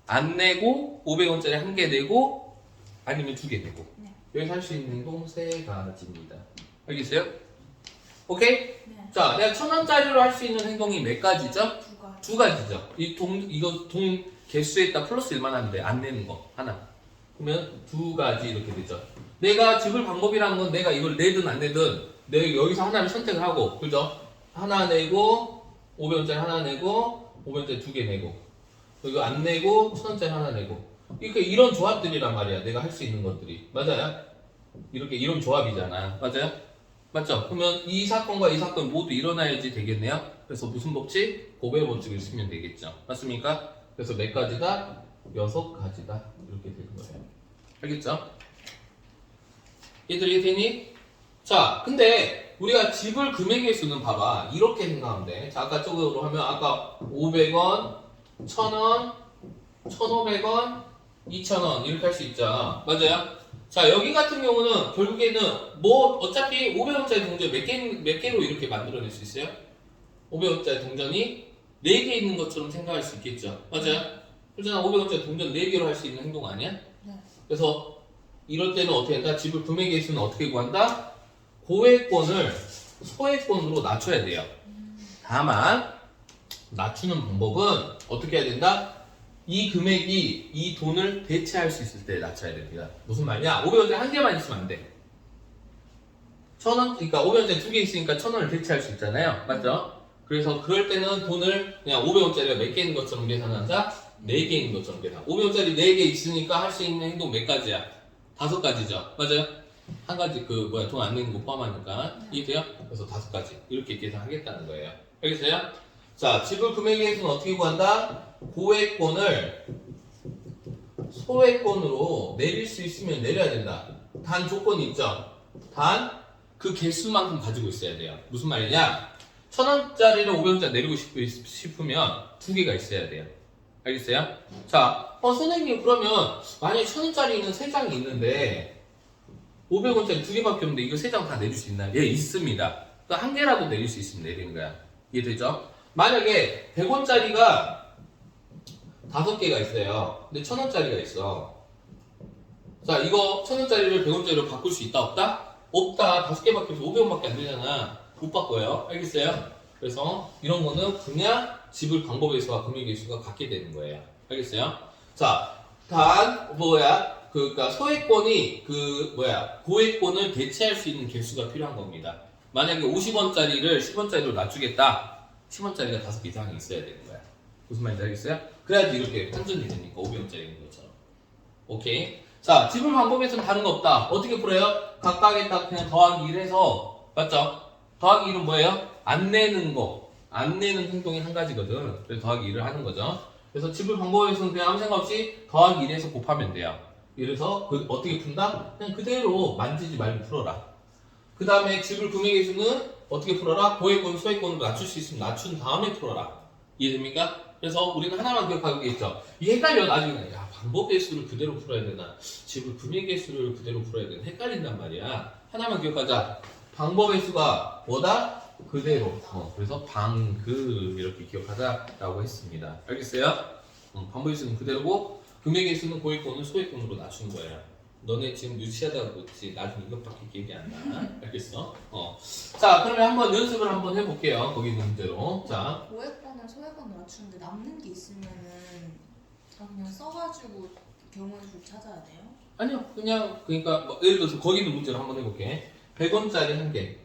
안 내고 500원짜리 한 개 내고 아니면 두 개 내고. 네. 여기서 할 수 있는 행동 세 가지입니다. 알겠어요? 오케이? 네. 자, 내가 1000원짜리로 할 수 있는 행동이 몇 가지죠? 두 가지죠. 이거 돈 개수에다 플러스 1만 하는데 안 내는 거 하나. 그러면 두 가지 이렇게 되죠. 내가 지불 방법이라는 건 내가 이걸 내든 안 내든 내가 여기서 하나를 선택을 하고, 그죠? 하나 내고 500원짜리 하나 내고 500원짜리 두 개 내고, 그리고 안 내고 1000원짜리 하나 내고, 이렇게 이런 조합들이란 말이야. 내가 할 수 있는 것들이. 맞아요? 이렇게 이런 조합이잖아. 맞아요? 맞죠? 그러면 이 사건과 이 사건 모두 일어나야지 되겠네요. 그래서 무슨 법칙? 고배 법칙을 쓰면 되겠죠. 맞습니까? 그래서 몇 가지다? 6가지다. 이렇게 되는 거예요. 알겠죠? 얘들 이해되니? 자, 근데 우리가 지불 금액의 수는 봐봐. 이렇게 생각하면 돼. 자, 아까 쪽으로 하면 아까 500원, 1000원, 1500원, 2000원 이렇게 할 수 있죠. 맞아요? 자, 여기 같은 경우는 결국에는 뭐 어차피 500원짜리 동전 몇 개로 이렇게 만들어낼 수 있어요? 500원짜리 동전이 4개 있는 것처럼 생각할 수 있겠죠. 맞아요? 그렇잖아. 500원짜리 동전 4개로 할 수 있는 행동 아니야? 네. 그래서 이럴 때는 어떻게 한다? 지불 금액의 수는 어떻게 구한다? 고액권을 소액권으로 낮춰야 돼요. 다만 낮추는 방법은 어떻게 해야 된다? 이 금액이 이 돈을 대체할 수 있을 때 낮춰야 됩니다. 무슨 말이냐? 500원짜리 한 개만 있으면 안 돼. 1000원, 그러니까 500원짜리 두 개 있으니까 1000원을 대체할 수 있잖아요. 맞죠? 그래서 그럴 때는 돈을 그냥 500원짜리가 몇 개 있는 것처럼 계산하자, 4개 있는 것처럼 계산. 500원짜리 4개 있으니까 할 수 있는 행동 몇 가지야? 5가지죠. 맞아요? 한 가지 그 뭐야 돈 안 내는 거 포함하니까 이해돼요? 그래서 5가지 이렇게 계산하겠다는 거예요. 알겠어요? 자, 지불 금액의 수는 어떻게 구한다? 고액권을 소액권으로 내릴 수 있으면 내려야 된다. 단 조건이 있죠. 단 그 개수만큼 가지고 있어야 돼요. 무슨 말이냐? 1,000원짜리를 500원짜리 내리고 싶으면 2개가 있어야 돼요. 알겠어요? 자, 선생님 그러면 만약에 1,000원짜리는 3장이 있는데 500원짜리 2개밖에 없는데 이거 3장 다 내릴 수 있나요? 예, 있습니다. 그러니까 한 개라도 내릴 수 있으면 내리는 거야. 이해되죠? 만약에 100원짜리가 5개가 있어요. 근데 1,000원짜리가 있어. 자, 이거 1,000원짜리를 100원짜리로 바꿀 수 있다, 없다? 없다. 5개밖에 없어. 500원밖에 안 되잖아. 못 바꿔요. 알겠어요? 그래서 이런 거는 그냥 지불 방법의 수와 금액의 수가 같게 되는 거예요. 알겠어요? 자, 그러니까 소액권이 고액권을 대체할 수 있는 개수가 필요한 겁니다. 만약에 50원짜리를 10원짜리로 낮추겠다. 10원짜리가 5개 이상이 있어야 되는 거야. 무슨 말인지 알겠어요? 그래야지 이렇게 환전이 되니까 500원짜리인 것처럼. 오케이. 자, 지불 방법에서는 다른 거 없다. 어떻게 풀어요? 각각에다 그냥 더하기 1 해서, 맞죠? 더하기 1은 뭐예요? 안 내는 거. 안 내는 행동이 한 가지거든. 그래서 더하기 1을 하는 거죠. 그래서 지불 방법에서는 그냥 아무 생각 없이 더하기 1해서 곱하면 돼요. 그래서 어떻게 푼다? 그냥 그대로 만지지 말고 풀어라. 그 다음에 지불 금액의 수는 어떻게 풀어라? 고액권, 소액권으로 낮출 수 있으면 낮춘 다음에 풀어라. 이해됩니까? 그래서 우리는 하나만 기억하고 있죠. 이 헷갈려 나중에. 야, 방법의 수를 그대로 풀어야 되나? 지불 금액의 수를 그대로 풀어야 되나? 헷갈린단 말이야. 하나만 기억하자. 방법의 수가 뭐다? 그대로. 그래서 방그 이렇게 기억하자라고 했습니다. 알겠어요? 방법의 수는 그대로고 금액의 수는 고액권을 소액권으로 낮추는 거예요. 너네 지금 유치하다고 그랬지. 나중에 이것밖에 기억이 안 나. 알겠어? 자, 그러면 한번 연습을 한번 해볼게요. 거기 있는 문제로. 자, 고액권을 소액권으로 낮추는데 남는 게 있으면은 그냥 써가지고 경우의 수 찾아야 돼요? 아니요. 그러니까 뭐 예를 들어서 거기 있는 문제로 한번 해볼게. 100원짜리 1개.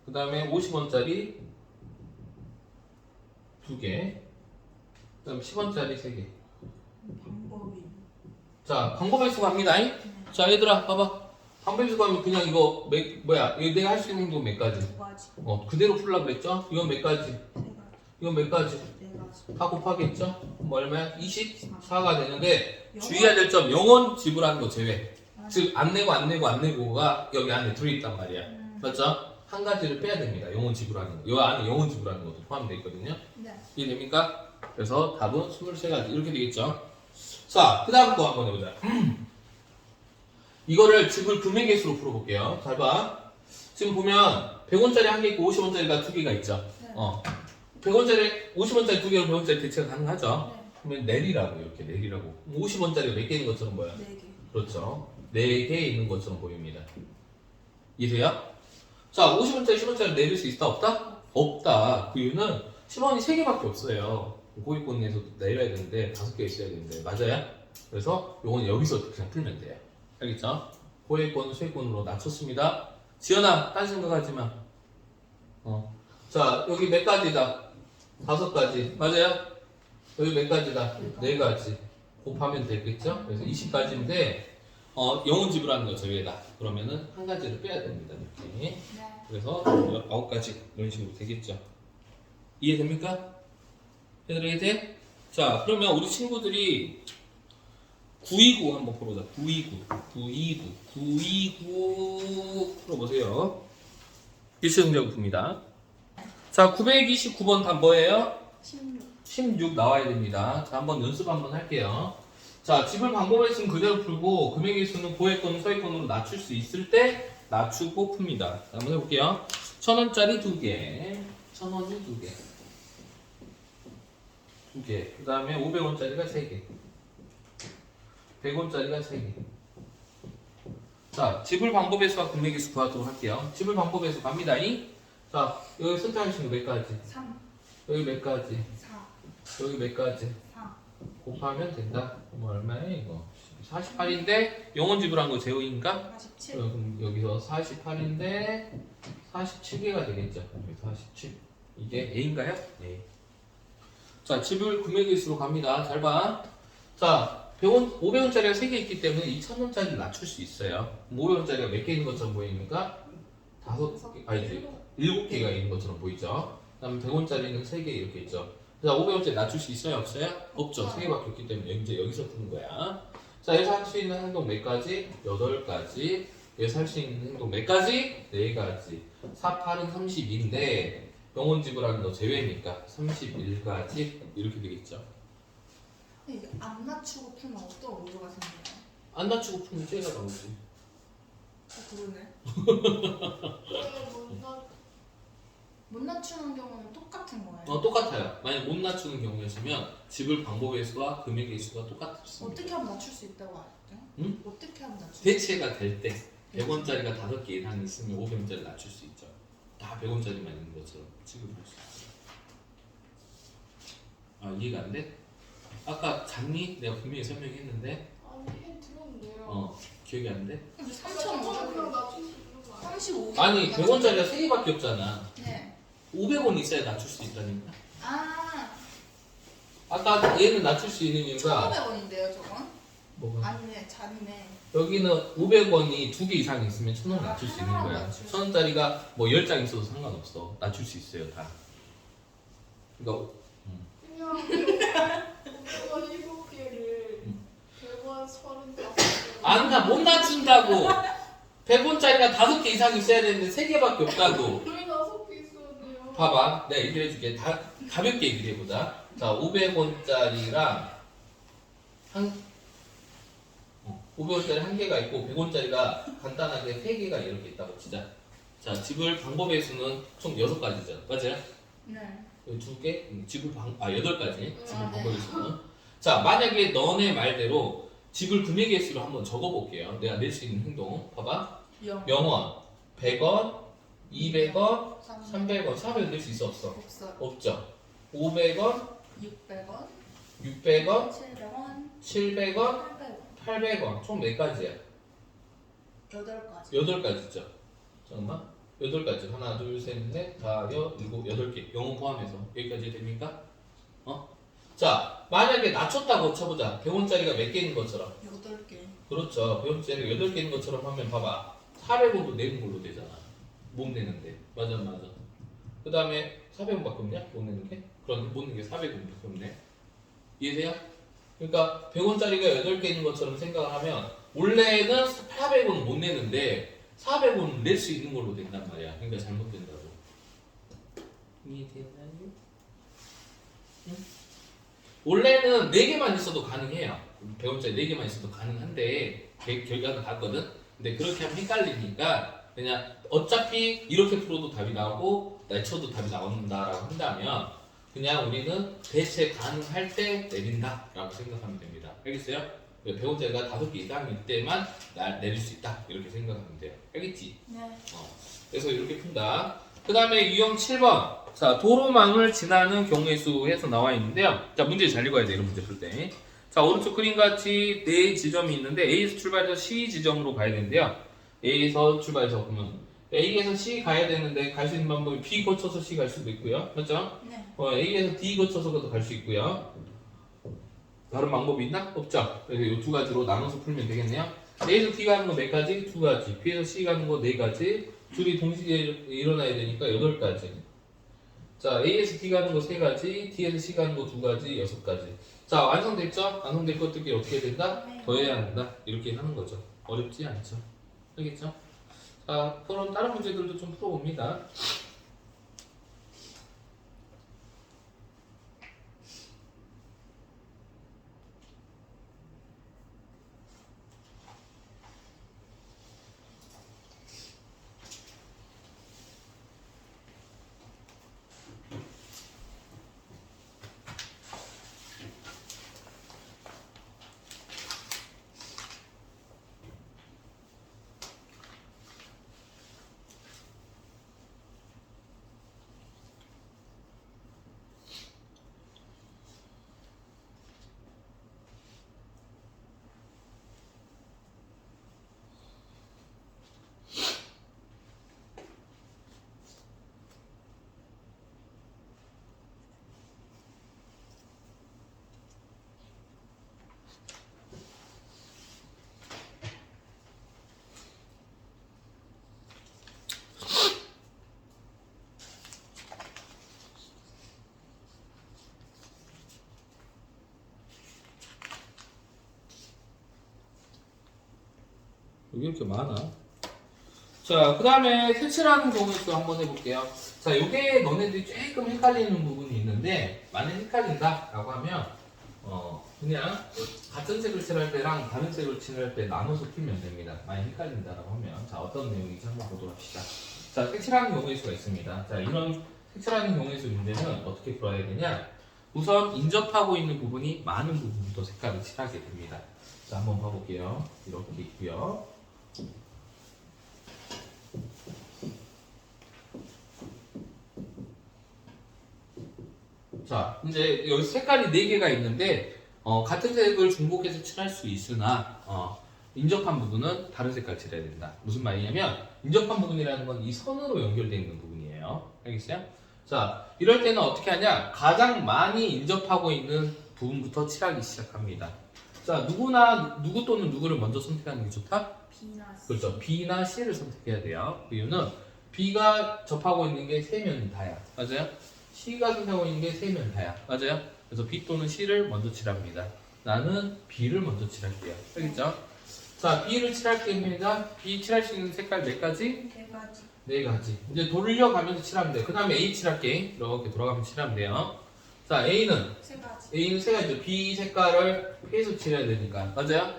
그 다음에 50원짜리 2개. 그 다음에 10원짜리 3개. 방법이. 자, 방법의 수가 합니다. 자, 얘들아, 봐봐. 방법의 수가 하면 그냥 이거 이거 내가 할 수 있는 거 몇 가지? 2가지, 그대로 풀려고 그랬죠? 이건 몇 가지? 3가지, 이건 몇 가지? 4가지. 다 곱하겠죠? 뭐 얼마야? 24가 되는데 주의해야 될 점, 영원 지불하는 거 제외. 즉, 안 내고가 여기 안에 들어있단 말이야. 맞죠? 한 가지를 빼야 됩니다. 영원 지불하는 거. 이 안에 영원 지불하는 것도 포함되어 있거든요. 네. 이해됩니까? 그래서 답은 23가지. 이렇게 되겠죠? 자, 그 다음 거 한번 해보자. 이거를 지불 금액의 수로 풀어볼게요. 잘 봐. 지금 보면 100원짜리 한 개 있고 50원짜리가 2개가 있죠? 네. 100원짜리, 50원짜리 2개로 100원짜리 대체가 가능하죠? 네. 그러면 내리라고, 이렇게 내리라고. 50원짜리가 몇 개 있는 것처럼 보여요? 4개. 그렇죠. 4개 있는 것처럼 보입니다. 이해돼요? 자, 50원짜리, 10원짜리 내릴 수 있다, 없다? 없다. 그 이유는 10원이 3개밖에 없어요. 고객권에서도 내려야 되는데 5개 있어야 되는데. 맞아요? 그래서 요건 여기서 그냥 풀면 돼요. 알겠죠? 고액권, 소액권으로 낮췄습니다. 지연아, 딴 생각하지 마. 자, 여기 몇 가지다? 5가지. 맞아요? 여기 몇 가지다? 4가지. 곱하면 되겠죠? 그래서 20가지인데, 영혼 지불하는 거 제외다. 그러면은 한 가지를 빼야 됩니다. 이렇게. 네. 그래서 9가지. 이런 식으로 되겠죠? 이해됩니까? 얘들아, 이해돼? 자, 그러면 우리 친구들이 929 한번 풀어보자. 929 풀어보세요. 일체능력부입니다. 자, 929번 답 뭐예요? 16. 16 나와야 됩니다. 자, 한번 연습 한번 할게요. 자, 지불 방법의 수는 그대로 풀고 금액의 수는 고액권, 소액권으로 낮출 수 있을 때 낮추고 풉니다. 자, 한번 해볼게요. 1,000원짜리 2개, 1,000원이 2개, 2개. 그 다음에 500원짜리가 3개, 100원짜리가 3개. 자, 지불 방법의 수와 금액의 수 구하도록 할게요. 지불 방법의 수 갑니다. 자, 여기 선택하시는 거 몇 가지? 3, 여기 몇 가지? 4, 여기 몇 가지? 4. 곱하면 된다. 뭐 얼마야 이거? 48인데 영원 지불한 거 제로인가? 47. 그럼 여기서 48인데 47개가 되겠죠. 47. 이게 A인가요? 네. 자, 지불 금액의 수로 갑니다. 잘 봐. 자, 100원, 500원짜리가 3개 있기 때문에 이 1000원짜리를 낮출 수 있어요. 500원짜리가 몇 개 있는 것처럼 보입니까? 5개, 아니지. 7개가 있는 것처럼 보이죠? 그 다음에 100원짜리는 3개 이렇게 있죠. 자, 500원짜리 낮출 수 있어요? 없어요? 없죠. 3개밖에 없기 때문에 이제 여기서 푸는 거야. 자, 여기서 할 수 있는 행동 몇 가지? 8가지. 여기서 할 수 있는 행동 몇 가지? 4가지. 4, 8은 32인데 병원 지불하는 거 제외니까 31가지 이렇게 되겠죠. 근데 이게 안 맞추고 풀면 어떤 오류가 생겨요? 안 낮추고 풀면 쟤가 나오지. 그러네. 못 낮추는 경우는 똑같은 거예요. 똑같아요. 만약 못 낮추는 경우였으면 지불 방법의 수와 금액의 수가 똑같습니다. 어떻게 하면 낮출 수 있다고 알았죠? 응? 어떻게 하면 낮출 수 대체가 될 때 100원짜리가 5개 이상 있으면 500원짜리 낮출 수 있죠. 다 100원짜리만 있는 것처럼 지급할 수 있어요. 아, 이해가 안 돼? 아까 잤니? 내가 분명히 설명했는데 아니 해 들었는데요. 기억이 안 돼? 근데 그냥 3,500원 낮출 수 있는 거 아니야? 35개 아니 100원짜리가 3개밖에 없잖아. 네. 500원 있어야 낮출 수 있다니까. 아 아까 얘는 낮출 수 있는 이유가 1,500원인데요 저건? 뭐가? 아니네 잔이네. 여기는 500원이 2개 이상 있으면 1000원 낮출 수 있는 거야. 낮출 수 1000원짜리가 뭐 10장 있어도 상관없어. 낮출 수 있어요 다. 그러니까 그냥 500원 7개를 100원 35개. 안나 못 낮춘다고. 100원짜리가 5개 이상 있어야 되는데 3개밖에 없다고. 왜 5개 있어야 돼요? 봐봐, 내가 얘기를 해줄게. 가볍게 얘기를 해보자. 자, 500원짜리랑 500원짜리 한 개가 있고 100원짜리가 간단하게 3개가 이렇게 있다고 치자. 자, 지불 방법의 수는 총 6가지죠. 맞아요? 네. 2개? 지불 8가지. 지불 아, 네. 방법의 수는. 자, 만약에 너네 말대로 지불 금액의 수를 한번 적어볼게요. 내가 낼 수 있는 행동. 봐봐. 0원, 100원, 200원, 300원, 400원 낼 수 있어 없어? 없어요. 없죠. 500원, 600원, 600원, 700원, 700원, 800원 800원. 총 몇 가지야? 8가지. 8가지죠. 잠깐만. 8가지. 하나, 둘, 셋, 넷, 다, 여, 일곱, 8개. 영어 포함해서. 여기까지 됩니까? 자, 만약에 낮췄다고 쳐보자. 100원짜리가 몇 개 있는 것처럼. 8개. 그렇죠. 100원짜리가 8개 있는 것처럼 하면 봐봐. 400원도 내는 걸로 되잖아. 못 내는데. 맞아. 그 다음에 400원밖에 없냐? 못 내는 게? 그런데 못 내는 게 400원밖에 없네. 이해돼요? 그러니까 100원짜리가 8개 있는 것처럼 생각을 하면 원래는 400원 못 내는데 400원 낼 수 있는 걸로 된단 말이야. 그러니까 잘못된다고. 이해되나요? 응? 원래는 4개만 있어도 가능해요. 100원짜리 4개만 있어도 가능한데 결과는 같거든. 근데 그렇게 하면 헷갈리니까 그냥 어차피 이렇게 풀어도 답이 나오고 낮춰도 답이 나온다라고 한다면 그냥 우리는 대체 가능할 때 내린다라고 생각하면 됩니다. 알겠어요? 100원짜리가 5개 이상일 때만 내릴 수 있다 이렇게 생각하면 돼요. 알겠지? 네. 그래서 이렇게 푼다. 그 다음에 유형 7번. 자, 도로망을 지나는 경우의 수 해서 나와 있는데요. 자, 문제 잘 읽어야 돼, 이런 문제 풀 때. 자, 오른쪽 그림 같이 4지점이 있는데 A에서 출발해서 C 지점으로 가야 되는데요. A에서 출발해서 보면 A에서 C 가야 되는데 갈 수 있는 방법이 B 거쳐서 C 갈 수도 있고요. 맞죠? 네. A에서 D 거쳐서도 갈 수 있고요. 다른 방법이 있나? 없죠? 그래서 이 2가지로 나눠서 풀면 되겠네요. A에서 D 가는 거 몇 가지? 2가지. B에서 C 가는 거 4가지. 둘이 동시에 일어나야 되니까 8가지. 자, A에서 D 가는 거 3가지, D에서 C 가는 거 2가지, 6가지. 자, 완성됐죠? 완성된 것들끼리 어떻게 해야 된다? 네. 더해야 한다. 이렇게 하는 거죠. 어렵지 않죠? 알겠죠? 자, 그럼 다른 문제들도 좀 풀어봅니다. 여기 이렇게 많아. 자, 그 다음에 색칠하는 경우에 또 한번 해볼게요. 자, 요게 너네들이 조금 헷갈리는 부분이 있는데, 만약 헷갈린다라고 하면, 그냥 같은 색을 칠할 때랑 다른 색을 칠할 때 나눠서 풀면 됩니다. 만약 헷갈린다라고 하면. 자, 어떤 내용인지 한번 보도록 합시다. 자, 색칠하는 경우의 수가 있습니다. 자, 이런 색칠하는 경우의 수 문제는 어떻게 풀어야 되냐? 우선 인접하고 있는 부분이 많은 부분부터 색깔을 칠하게 됩니다. 자, 한번 봐볼게요. 이렇게 있고요. 자, 이제 여기 색깔이 4개가 있는데 같은 색을 중복해서 칠할 수 있으나 인접한 부분은 다른 색깔 칠해야 된다. 무슨 말이냐면 인접한 부분이라는 건 이 선으로 연결되어 있는 부분이에요. 알겠어요? 자, 이럴 때는 어떻게 하냐? 가장 많이 인접하고 있는 부분부터 칠하기 시작합니다. 자, 누구 또는 누구를 먼저 선택하는 게 좋다? B나 C. 그렇죠. B나 C를 선택해야 돼요. 그 이유는 B가 접하고 있는 게 세면 다야. 맞아요? C가 선택하고 있는 게 세면 다야. 맞아요? 그래서 B 또는 C를 먼저 칠합니다. 나는 B를 먼저 칠할게요. 알겠죠? 자, B를 칠할 때입니다. B 칠할 수 있는 색깔 몇 가지? 4가지. 4가지. 이제 돌려가면서 칠하면 돼요. 그 다음에 A 칠할게. 이렇게 돌아가면서 칠하면 돼요. 자, A는 3가지. A는 3가지죠. B 색깔을 피해서 칠해야 되니까. 맞아요?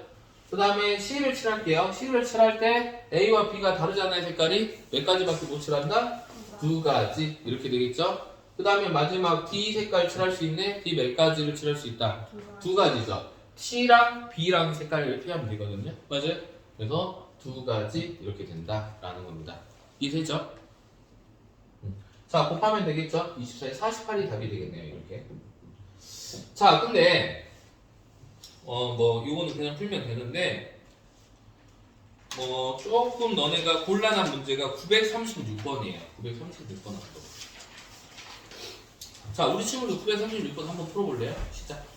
그 다음에 C를 칠할게요. C를 칠할 때 A와 B가 다르잖아요. 색깔이. 몇 가지밖에 못 칠한다? 2가지. 이렇게 되겠죠? 그 다음에 마지막 D 색깔 칠할 수 있네? D 몇 가지를 칠할 수 있다? 2가지죠. C랑 B랑 색깔을 피하면 되거든요. 맞아요? 그래서 2가지 이렇게 된다라는 겁니다. 이해되죠? 자, 곱하면 되겠죠? 24에 48이 답이 되겠네요. 이렇게. 자, 근데 요거는 그냥 풀면 되는데 조금 너네가 곤란한 문제가 936번이에요. 936번 한번. 자, 우리 친구도 936번 한번 풀어볼래요? 시작.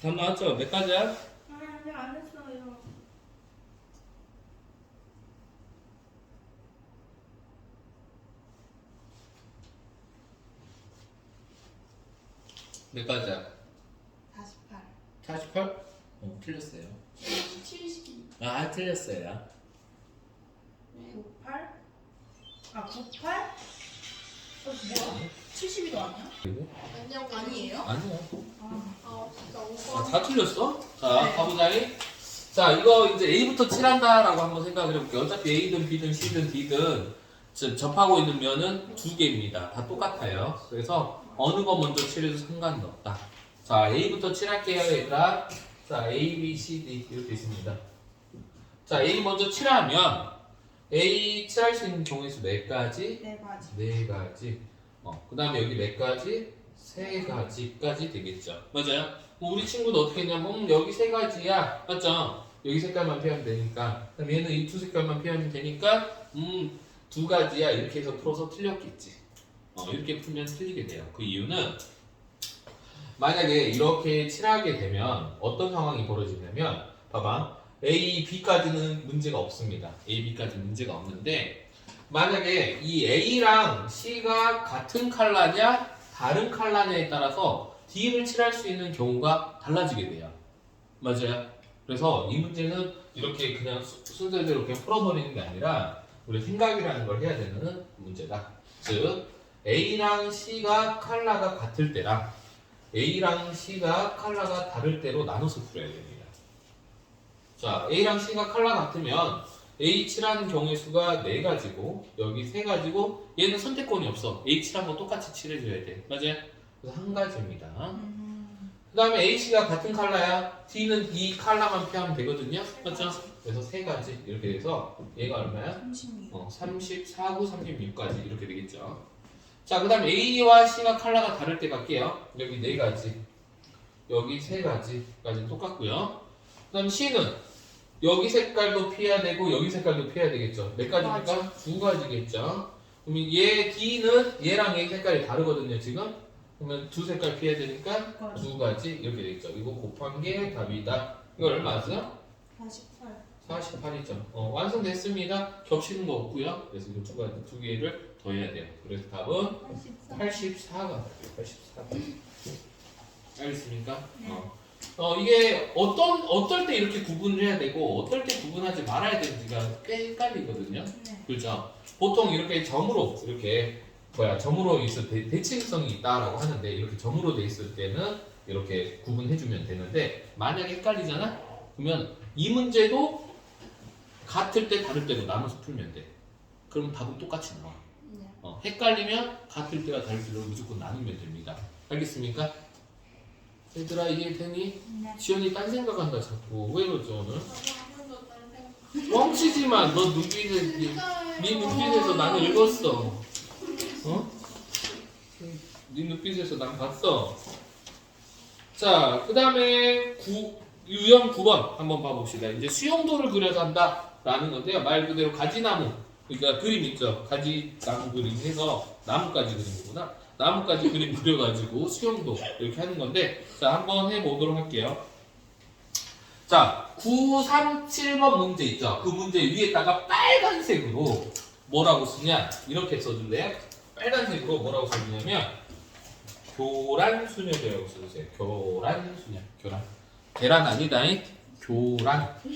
답 나왔죠? 몇 가지야? 아니, 안 했어요. 몇 가지야? 48. 48? 틀렸어요. 72. 아, 틀렸어요. 98? 아, 98? 뭐야? 72도 아니야? 그리고? 안녕. 아니에요? 아니요. 아, 진짜 아, 오빠. 다 틀렸어? 자, 네. 가보자이. 자, 이거 이제 A부터 칠한다라고 한번 생각을 해볼게요. 어차피 A든 B든 C든 D든 접하고 있는 면은 2개입니다. 다 똑같아요. 그래서 어느 거 먼저 칠해도 상관은 없다. 자, A부터 칠할게요, 얘들아. 자, A, B, C, D 이렇게 있습니다. 자, A 먼저 칠하면 A 칠할 수 있는 경우의 수 몇 가지? 4가지. 4가지. 그 다음에 여기 몇 가지? 3가지까지 되겠죠. 맞아요? 우리 친구도 어떻게 했냐면, 여기 3가지야. 맞죠? 여기 색깔만 피하면 되니까. 그럼 얘는 이 2 색깔만 피하면 되니까, 2가지야. 이렇게 해서 풀어서 틀렸겠지. 이렇게 풀면 틀리게 돼요. 그 이유는, 만약에 이렇게 칠하게 되면, 어떤 상황이 벌어지냐면, 봐봐. A, B까지는 문제가 없습니다. A, B까지 문제가 없는데, 만약에 이 A랑 C가 같은 컬러냐 다른 컬러냐에 따라서 D를 칠할 수 있는 경우가 달라지게 돼요. 맞아요? 그래서 이 문제는 이렇게 그냥 순서대로 그냥 풀어버리는 게 아니라 우리 생각이라는 걸 해야 되는 문제다. 즉 A랑 C가 컬러가 같을 때랑 A랑 C가 컬러가 다를 때로 나눠서 풀어야 됩니다. 자, A랑 C가 컬러가 같으면 H라는 경우의 수가 4가지고 여기 3가지고 얘는 선택권이 없어. H랑 거 똑같이 칠해줘야 돼. 맞아요? 그래서 한 가지입니다. 그 다음에 H가 같은 컬러야. D는 이 컬러만 피하면 되거든요. 맞죠? 그래서 3가지 이렇게 돼서 얘가 얼마야? 36. 34, 9, 36까지 이렇게 되겠죠. 자, 그 다음에 A와 C가 컬러가 다를 때 갈게요. 여기 4가지 여기 3가지까지 똑같고요. 그 다음 C는 여기 색깔도 피해야 되고 여기 색깔도 피해야 되겠죠. 몇 가지입니까? 2가지겠죠. 그러면 얘 D는 얘랑 얘 색깔이 다르거든요. 지금 그러면 두 색깔 피해야 되니까 두 가지 이렇게 돼 있죠. 이거 곱한 게 답이다. 이거 얼마죠? 48. 48이죠. 완성됐습니다. 겹치는 거 없고요. 그래서 이거 두 개를 더해야 돼요. 그래서 답은 84가 답이에요. 84. 알겠습니까? 네. 이게 어떨 때 이렇게 구분을 해야 되고 어떨 때 구분하지 말아야 되는지가 꽤 헷갈리거든요. 네. 그렇죠? 보통 이렇게 점으로 점으로 있을 때 대칭성이 있다라고 하는데 이렇게 점으로 돼 있을 때는 이렇게 구분해주면 되는데 만약에 헷갈리잖아? 그러면 이 문제도 같을 때 다를 때로 나눠서 풀면 돼. 그럼 답은 똑같이 나와. 네. 헷갈리면 같을 때와 다를 때로 무조건 나누면 됩니다. 알겠습니까? 얘들아 이해되니? 네. 지연이 딴 생각한다 자꾸. 왜 그러지 오늘? 한 번도 다른 생각. 뻥치지마. 너 네 눈빛에서 나는 읽었어. 네 눈빛에서 난 봤어. 자, 그 다음에 유형 9번 한번 봐봅시다. 이제 수용도를 그려서 한다라는 건데요. 말 그대로 가지나무, 그러니까 그림 있죠. 가지나무 그림 해서 나무까지 그린 거구나. 나무까지 그림 그려가지고 수용도 이렇게 하는 건데, 자, 한번 해보도록 할게요. 자, 937번 문제 있죠. 그 문제 위에다가 빨간색으로 뭐라고 쓰냐? 이렇게 써줄래요? 빨간색으로 뭐라고 써주냐면 교란수녀라고 써주세요. 교란수녀. 교란. 계란 아니다잉. 교란수녀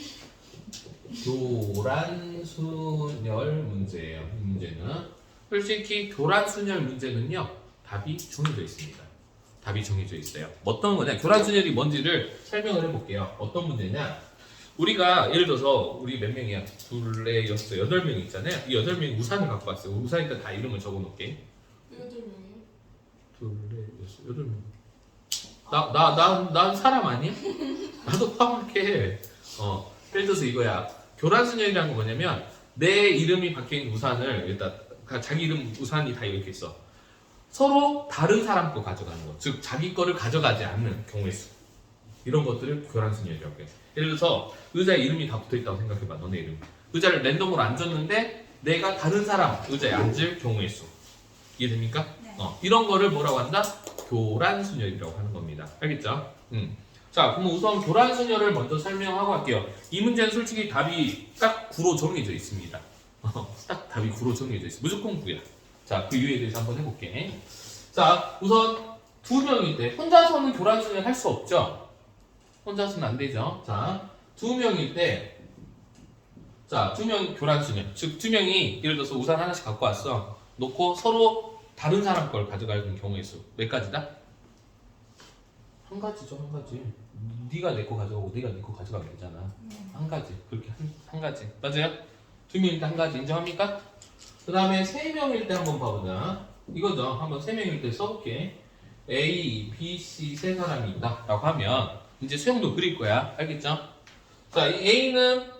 문제예요. 이 문제는 솔직히 교란수녀 문제는요. 답이 정해져 있습니다. 답이 정해져 있어요. 어떤 거냐? 교란수녀이 뭔지를 설명을 해볼게요. 어떤 문제냐? 우리가 예를 들어서 우리 몇 명이야? 둘, 넷, 여섯, 8명 있잖아요. 이 8명이 우산을 갖고 왔어요. 우산에다 다 이름을 적어놓을게. 둘, 넷, 여섯, 8명. 난 사람 아니야? 나도 포함할게. 예를 들어서 이거야. 교란수녀이라는 건 뭐냐면 내 이름이 박혀있는 우산을 일단 자기 이름 우산이 다 이렇게 있어. 서로 다른 사람 거 가져가는 거. 즉 자기 거를 가져가지 않는 경우의 수. 이런 것들을 교란수녀라고 해. 예를 들어서 의자에 이름이 다 붙어있다고 생각해봐. 너네 이름. 의자를 랜덤으로 앉았는데 내가 다른 사람 의자에 앉을 경우의 수. 이해됩니까? 네. 이런 거를 뭐라고 한다? 교란수녀라고 하는 겁니다. 알겠죠? 자, 그럼 우선 교란수녀를 먼저 설명하고 할게요. 이 문제는 솔직히 답이 딱 9로 정해져 있습니다. 딱 답이 9로 정해져 있어. 무조건 9야. 자, 그 이유에 대해서 한번 해볼게. 자, 우선 2명일 때 혼자서는 교란수녀 할 수 없죠? 혼자서는 안 되죠? 자, 2명일 때 자, 2명 교란수녀. 즉, 2명이 예를 들어서 우산 하나씩 갖고 왔어. 놓고 서로 다른 사람 걸 가져가는 경우의 수. 몇 가지다? 한 가지죠, 한 가지. 네가 내 거 가져가고 네가 네 거 가져가면 되잖아. 한 가지. 그렇게 한 가지. 맞아요? 2명일 때 한 가지 인정합니까? 그 다음에 3명일 때 한번 봐보자. 이거죠. 한번 3명일 때 써볼게. A, B, C 세 사람이 있다 라고 하면 이제 수형도 그릴 거야. 알겠죠? 자, 이 A는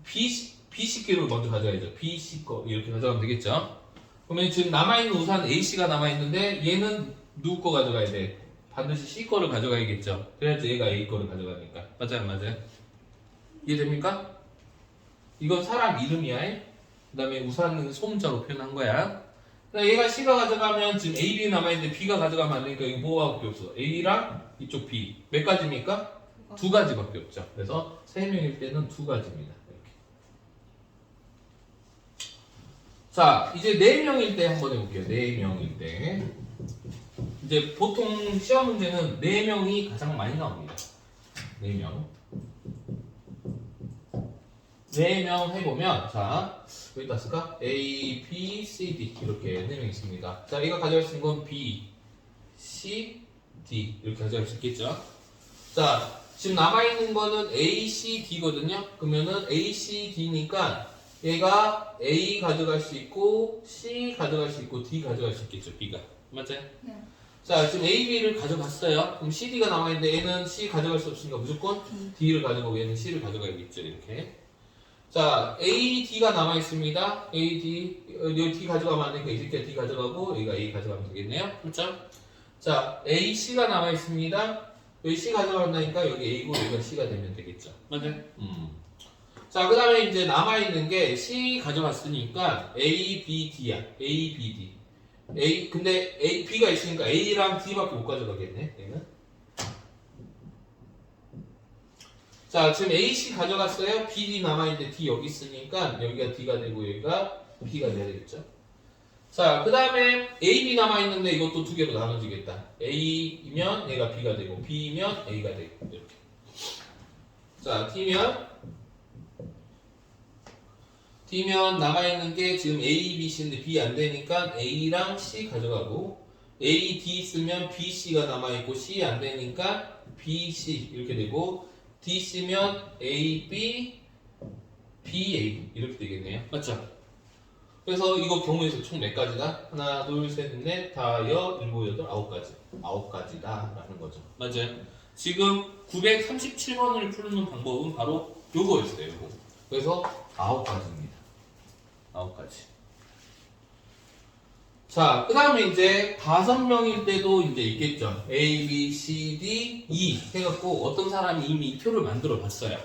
B, C끼를 먼저 가져가야죠. B, C 거 이렇게 가져가면 되겠죠? 그러면 지금 남아있는 우산 A씨가 남아있는데 얘는 누구 거 가져가야 돼? 반드시 C 거를 가져가야겠죠. 그래야지 얘가 A 거를 가져가니까. 맞아요, 맞아요. 이해됩니까? 이건 사람 이름이야. 그 다음에 우산은 소문자로 표현한 거야. 그러니까 얘가 C가 가져가면 지금 A, B 남아있는데 B가 가져가면 안 되니까 이거 뭐가 없어? A랑 이쪽 B. 몇 가지입니까? 2가지밖에 없죠. 그래서 3명일 때는 2가지입니다. 이렇게. 자, 이제 4명일 때 한번 해볼게요. 4명일 때. 이제 보통 시험 문제는 4명이 가장 많이 나옵니다. 4명. 4명 해보면, 자, 여기다 쓸까? A, B, C, D. 이렇게 4명 있습니다. 자, 얘가 가져갈 수 있는 건 B, C, D. 이렇게 가져갈 수 있겠죠? 자, 지금 남아있는 거는 A, C, D거든요? 그러면은 A, C, D니까 얘가 A 가져갈 수 있고, C 가져갈 수 있고, D 가져갈 수 있겠죠? B가. 맞아요? 네. 자, 지금 A, B를 가져갔어요. 그럼 C, D가 남아있는데 얘는 C 가져갈 수 없으니까 무조건 D를 가져가고 얘는 C를 가져가야겠죠. 이렇게. 자, A, D가 남아있습니다. A, D, 여기 D 가져가면 안 되니까 이 새끼가 D 가져가고 여기가 A 가져가면 되겠네요. 그렇죠? 자, A, C가 남아있습니다. 여기 C 가져간다니까 여기 A고 여기가 C가 되면 되겠죠. 맞아요? 자, 그 다음에 이제 남아있는 게 C 가져갔으니까 A, B, D야. A, B, D. A 근데 A, B가 있으니까 A랑 D밖에 못 가져가겠네. 얘는. 자, 지금 A, C 가져갔어요. B, D 남아있는데 D 여기 있으니까 여기가 D가 되고 여기가 B가 돼야 되겠죠. 자, 그 다음에 A, B 남아있는데 이것도 두 개로 나눠지겠다. A이면 얘가 B가 되고 B이면 A가 되고 이렇게. 자, D면 남아있는 게 지금 A, B, C인데 B 안 되니까 A랑 C 가져가고 A, D 쓰면 B, C가 남아있고 C 안 되니까 B, C 이렇게 되고 D 쓰면 A, B, B, A 이렇게 되겠네요. 맞죠? 그래서 이거 경우에서 총 몇 가지다? 하나, 둘, 셋, 넷, 다, 여, 일곱, 여덟, 아홉 가지. 아홉 가지다 라는 거죠. 맞아요. 지금 937번을 푸는 방법은 바로 요거였어요. 요거. 그래서 아홉 가지입니다. 아홉 가지. 자, 그 다음에 이제 5명일 때도 이제 있겠죠. A, B, C, D, E 해갖고 어떤 사람이 이미 이 표를 만들어 봤어요.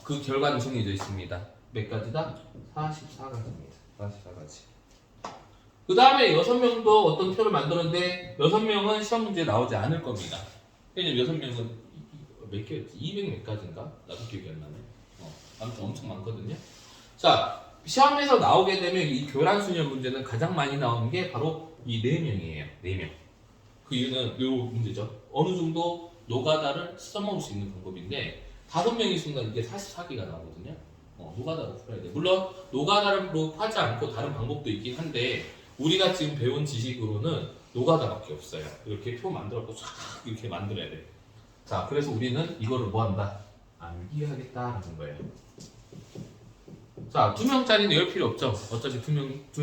그 결과는 정해져 있습니다. 몇 가지다? 44가지입니다. 44가지. 그 다음에 6명도 어떤 표를 만들었는데 6명은 시험 문제에 나오지 않을 겁니다. 왜냐면 6명은 몇 개였지? 200 몇 가지인가? 나도 기억이 안 나네. 아무튼 엄청 많거든요. 자, 시험에서 나오게 되면 이 교란수년 문제는 가장 많이 나오는 게 바로 이 4명이에요. 4명. 그 이유는 요 문제죠. 어느 정도 노가다를 써먹을 수 있는 방법인데 5명이 순간 이게 44개가 나오거든요. 노가다로 풀어야 돼. 물론 노가다로 하지 않고 다른 방법도 있긴 한데 우리가 지금 배운 지식으로는 노가다밖에 없어요. 이렇게 표 만들었고 쫙 이렇게 만들어야 돼. 자, 그래서 우리는 이거를 뭐 한다? 암기하겠다라는 거예요. 자, 2명짜리는 외울 필요 없죠. 어차피 두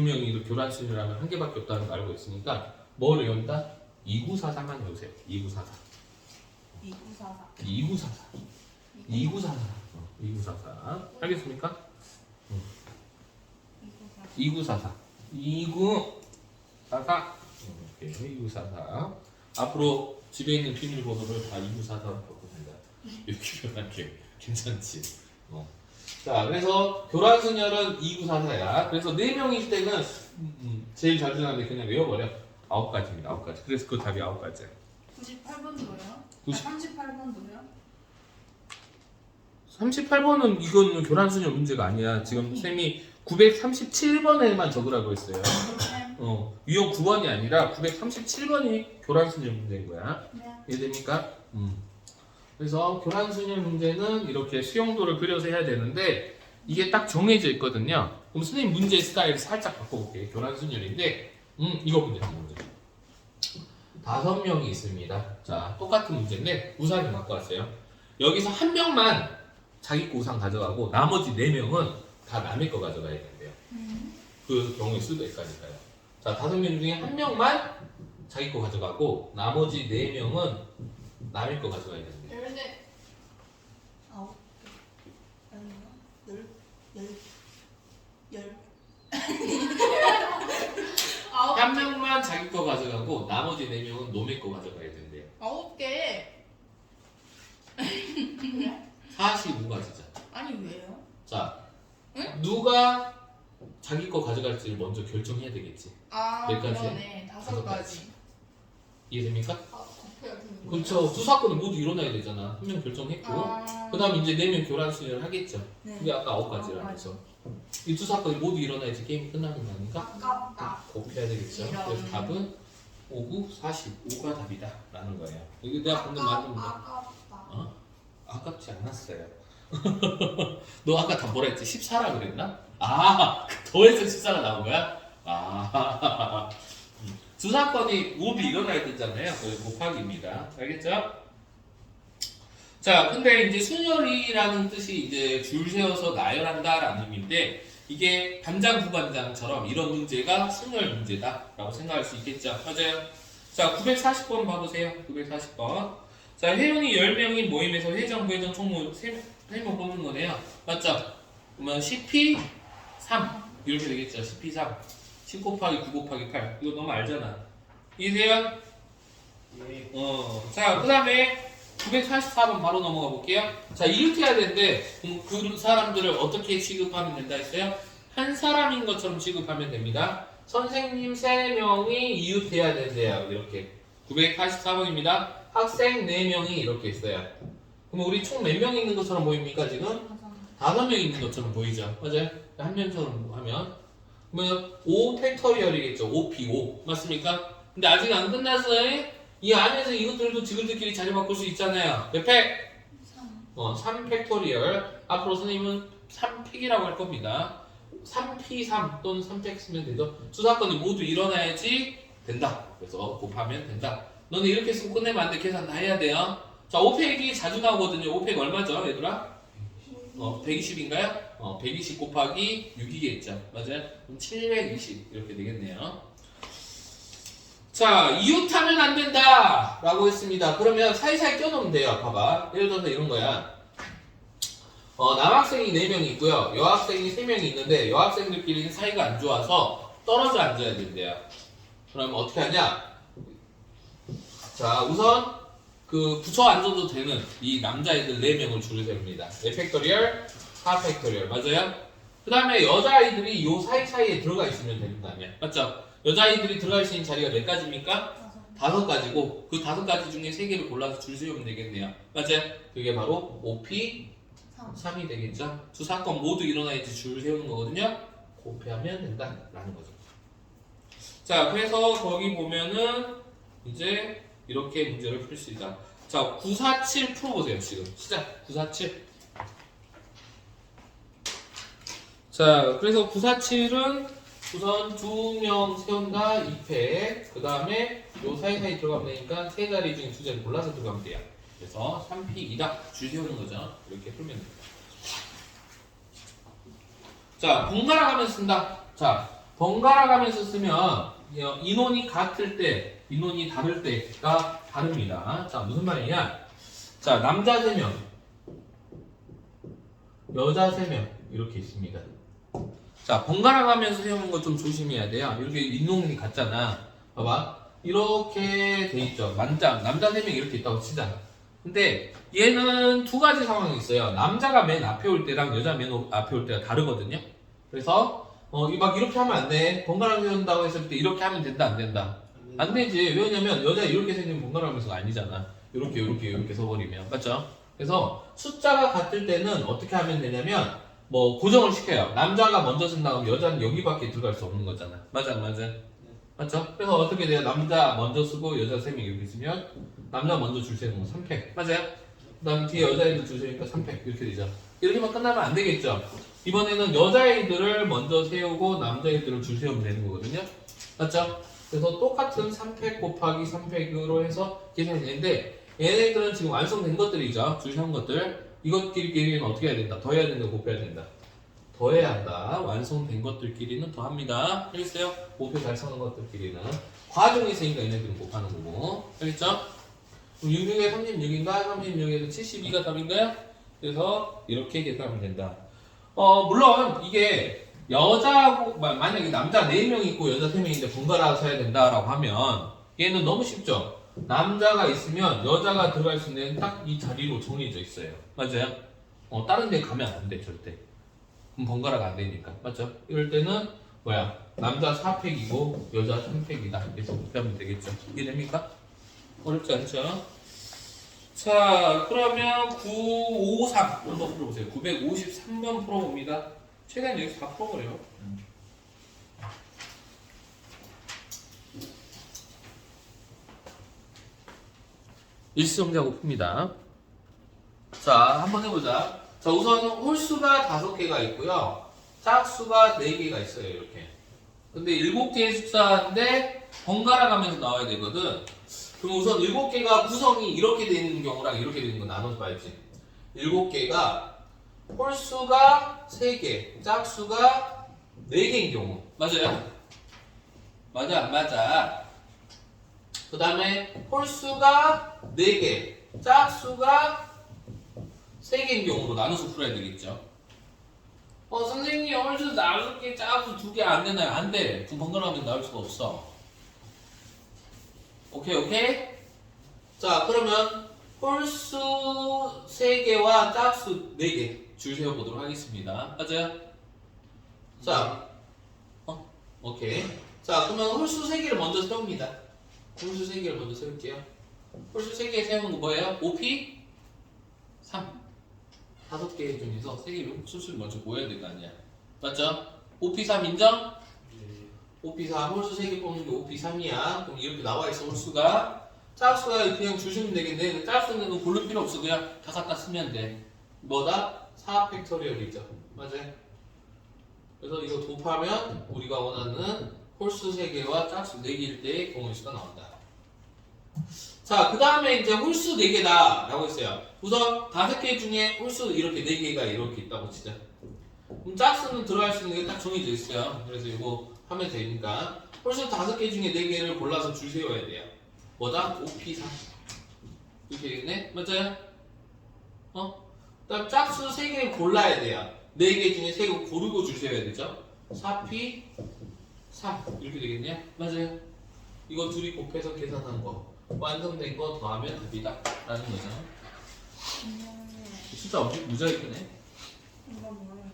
명이 교란수녀라면 한 개밖에 없다는 걸 알고 있으니까 뭘 외운다? 2944만 외우세요. 2944. 2944. 2944. 알겠습니까? 2944. 2944. 오케이, 2944. 앞으로 집에 있는 비밀번호를 다 2944로 바꿔준다. 이렇게 표현할게. 괜찮지? 자, 그래서 교란수녀는 2944야. 그래서 4명일 때는 제일 자주 나는데 그냥 외워버려. 9가지입니다. 9가지. 그래서 그 답이 9가지야. 98번도요? 38번도요? 38번은 이건 교란수녀 문제가 아니야. 지금 쌤이 937번에만 적으라고 했어요. 유형 9번이 아니라 937번이 교란수녀 문제인 거야. 네. 이해됩니까? 그래서 교란수녀 문제는 이렇게 수용도를 그려서 해야 되는데 이게 딱 정해져 있거든요. 그럼 선생님 문제 스타일을 살짝 바꿔볼게요. 교란수녀인데 이거 문제. 5명이 있습니다. 자, 똑같은 문제인데 우산을 갖고 왔어요. 여기서 한 명만 자기 거 우산 가져가고 나머지 4명은 다 남의 거 가져가야 된대요. 그 경우에 수도 있으니까요. 자, 5명 중에 한 명만 자기 거 가져가고 나머지 4명은 남의 거 가져가야 된대요. 9개. 아닌가? 10. 한 명만 자기 거 가져가고 나머지 4명은 놈의 거 가져가야 된대요. 9개. 45가지죠. 아니 왜요? 자, 응? 누가 자기 거 가져갈지를 먼저 결정해야 되겠지. 몇 가지야? 그러네. 5가지. 이해됩니까? 곱해야 되는 그렇죠. 두 사건은 모두 일어나야 되잖아. 한 명 결정했고 그 다음 이제 4명 교란수련을 하겠죠. 네. 그게 아까 9가지라면서 이 두 사건이 모두 일어나야지 게임이 끝나는 거니까 아깝다. 곱해야 되겠죠. 그래서 답은 5, 9, 45가 답이다 라는 거예요. 이게 내가 방금 말한 거 아깝다. 아깝지 않았어요. 너 아까 다 뭐라 했지? 14라 그랬나? 아, 더해서 14가 나온 거야? 아, 두 사건이 모두 일어나야 되잖아요. 그래서 곱하기입니다. 알겠죠? 자, 근데 이제 순열이라는 뜻이 이제 줄 세워서 나열한다라는 의미인데 이게 반장, 부반장처럼 이런 문제가 순열 문제다라고 생각할 수 있겠죠. 맞아요. 자, 940번 봐보세요. 940번. 자, 회원이 10명인 모임에서 회장, 부회장, 총무 3명 뽑는 거네요. 맞죠? 그러면 10p 3 이렇게 되겠죠. 10p 3 10 곱하기 9 곱하기 8 이거 너무 알잖아. 이해돼요? 네. 자, 그 다음에 944번 바로 넘어가 볼게요. 자, 이렇게 해야 되는데 그 사람들을 어떻게 취급하면 된다 했어요? 한 사람인 것처럼 취급하면 됩니다. 선생님 3명이 이웃해야 된대요. 이렇게 984번입니다. 학생 4명이 이렇게 있어요. 그럼 우리 총 몇 명 있는 것처럼 보입니까 지금? 5명 있는 것처럼 보이죠? 맞아요? 한 명처럼 하면 그러면 5 팩토리얼이겠죠. 5P5 맞습니까? 근데 아직 안 끝났어요. 이 안에서 이것들도 지금들끼리 자리 바꿀 수 있잖아요. 몇 팩? 3 팩토리얼. 앞으로 선생님은 3팩이라고 할 겁니다. 3P3 또는 3팩 쓰면 되죠. 두 사건이 모두 일어나야지 된다. 그래서 곱하면 된다. 너네 이렇게 쓰고 끝내면 안 돼. 계산 다 해야 돼요. 자, 5팩이 자주 나오거든요. 5팩 얼마죠, 얘들아? 120인가요? 120 곱하기 6이겠죠. 맞아요? 그럼 720 이렇게 되겠네요. 자, 이웃하면 안 된다 라고 했습니다. 그러면 사이사이 껴놓으면 돼요. 봐봐. 예를 들어서 이런 거야. 남학생이 4명이 있고요. 여학생이 3명이 있는데 여학생들끼리는 사이가 안 좋아서 떨어져 앉아야 된대요. 그럼 어떻게 하냐? 자, 우선 그 붙여 앉아도 되는 이 남자애들 4명을 줄을 세웁니다. 4팩토리얼, 4팩토리얼. 맞아요? 그 다음에 여자아이들이 요 사이사이에 들어가 있으면 된다며. 맞죠? 여자아이들이 들어갈 수 있는 자리가 몇 가지입니까? 5가지고 그 5가지 중에 3개를 골라서 줄 세우면 되겠네요. 맞아요? 그게 바로 5P3이 되겠죠? 두 사건 모두 일어나야지 줄 세우는 거거든요. 곱하면 된다라는 거죠. 자, 그래서 거기 보면은 이제 이렇게 문제를 풀 수 있다. 자, 947 풀어보세요. 지금 시작. 947. 자, 그래서 947은 우선 2명 세운다 2팩. 그 다음에 요 사이사이 들어가면 되니까 3자리 중에 2자리 골라서 들어가면 돼요. 그래서 3픽이다. 줄 세우는 거죠. 이렇게 풀면 됩니다. 자, 번갈아 가면서 쓴다. 자, 번갈아 가면서 쓰면 인원이 같을 때, 인원이 다를 때가 다릅니다. 자, 무슨 말이냐? 자, 남자 3명, 여자 3명 이렇게 있습니다. 자, 번갈아 가면서 세우는 거 좀 조심해야 돼요. 이렇게 인원이 같잖아. 봐봐. 이렇게 돼 있죠. 남자 3명 이렇게 있다고 치자. 근데 얘는 2가지 상황이 있어요. 남자가 맨 앞에 올 때랑 여자 맨 앞에 올 때가 다르거든요. 그래서 막 이렇게 하면 안 돼. 번갈아 세운다고 했을 때 이렇게 하면 된다, 안 된다? 안 되지. 왜냐면 여자 이렇게 생기면 번갈아 가면서가 아니잖아. 이렇게 서버리면. 맞죠? 그래서 숫자가 같을 때는 어떻게 하면 되냐면 뭐 고정을 시켜요. 남자가 먼저 쓴다 그러면 여자는 여기밖에 들어갈 수 없는 거잖아. 맞아, 안 맞아? 맞죠? 그래서 어떻게 돼요? 남자 먼저 쓰고 여자 3명 이렇게 있으면 남자 먼저 줄 세우는 거 3팩. 맞아요? 그 다음 뒤에 여자애들 줄 세우니까 3팩 이렇게 되죠. 이렇게만 끝나면 안 되겠죠? 이번에는 여자애들을 먼저 세우고 남자애들을 줄 세우면 되는 거거든요. 맞죠? 그래서 똑같은 3팩 곱하기 3팩으로 해서 계산이 되는데 얘네들은 지금 완성된 것들이죠. 줄 세운 것들. 이것끼리는 어떻게 해야 된다? 더해야 된다, 곱해야 된다. 더해야 한다. 완성된 것들끼리는 더합니다. 알겠어요? 목표 달성한 것들끼리는 과정이 있으니까 얘네들은 곱하는 거고. 알겠죠? 66에 36인가? 36에서 72가 답인가요? 그래서 이렇게 계산하면 된다. 물론 이게 여자하고 만약에 남자 4명 있고 여자 3명인데 번갈아 서야 된다라고 하면 얘는 너무 쉽죠? 남자가 있으면 여자가 들어갈 수 있는 딱 이 자리로 정해져 있어요. 맞아요? 다른 데 가면 안 돼, 절대. 그럼 번갈아가 안 되니까. 맞죠? 이럴 때는 뭐야? 남자 4팩이고 여자 3팩이다. 이렇게 하면 되겠죠. 이해됩니까? 어렵지 않죠? 자, 그러면 953 한번 풀어보세요. 953번 풀어봅니다. 최대한 여기서 다 풀어버려요. 일시정지하고 풉니다. 자, 한번 해보자. 자, 우선 홀수가 5개가 있고요. 짝수가 4개가 있어요. 이렇게. 근데 7개의 숫자인데 번갈아 가면서 나와야 되거든. 그럼 우선 7개가 구성이 이렇게 되는 경우랑 이렇게 되는 거 나눠서 봐야지. 7개가 홀수가 3개, 짝수가 4개인 경우. 맞아요? 맞아, 안 맞아? 그 다음에 홀수가 4개, 짝수가 3개인 경우로 나눠서 풀어야 되겠죠. 선생님, 홀수 5개, 짝수 2개 안 되나요? 안 돼. 그럼 번갈아가면 나올 수가 없어. 오케이? 자, 그러면 홀수 3개와 짝수 4개 줄 세워보도록 하겠습니다. 맞아요? 자, 오케이. 자, 그러면 홀수 3개를 먼저 세웁니다. 홀수 3개를 먼저 세울게요. 홀수 3개 세우는 거 뭐예요? 5P 3. 5개 중에서 3개를 홀수를 먼저 보여야 될 거 아니야. 맞죠? 5P 3 인정? 5P 3 홀수 3개 뽑는 게 5P 3이야. 그럼 이렇게 나와 있어 홀수가. 짝수가 그냥 주시면 되겠네. 짝수는 고를 필요 없어. 그냥 다 갖다 쓰면 돼. 뭐다? 4 팩토리얼이죠. 맞아요? 그래서 이거 곱하면 우리가 원하는 홀수 3개와 짝수 4개일 때의 경우수가 나온다. 자, 그 다음에 이제 홀수 4개다 라고 했어요. 우선 5개 중에 홀수 이렇게 4개가 이렇게 있다고 치자. 그럼 짝수는 들어갈 수 있는 게 딱 정해져 있어요. 그래서 이거 하면 되니까 홀수 5개 중에 4개를 골라서 줄 세워야 돼요. 뭐다? 5P3 이렇게 되겠네? 맞아요? 그 다음 짝수 3개를 골라야 돼요. 4개 중에 3개 고르고 줄 세워야 되죠? 4P 3 이렇게 되겠네요? 맞아요? 이거 둘이 곱해서 계산한 거 완성된 거 더하면 답이다 라는 거죠. 숫자 엄청 무지하게 크네. 이거 뭐야?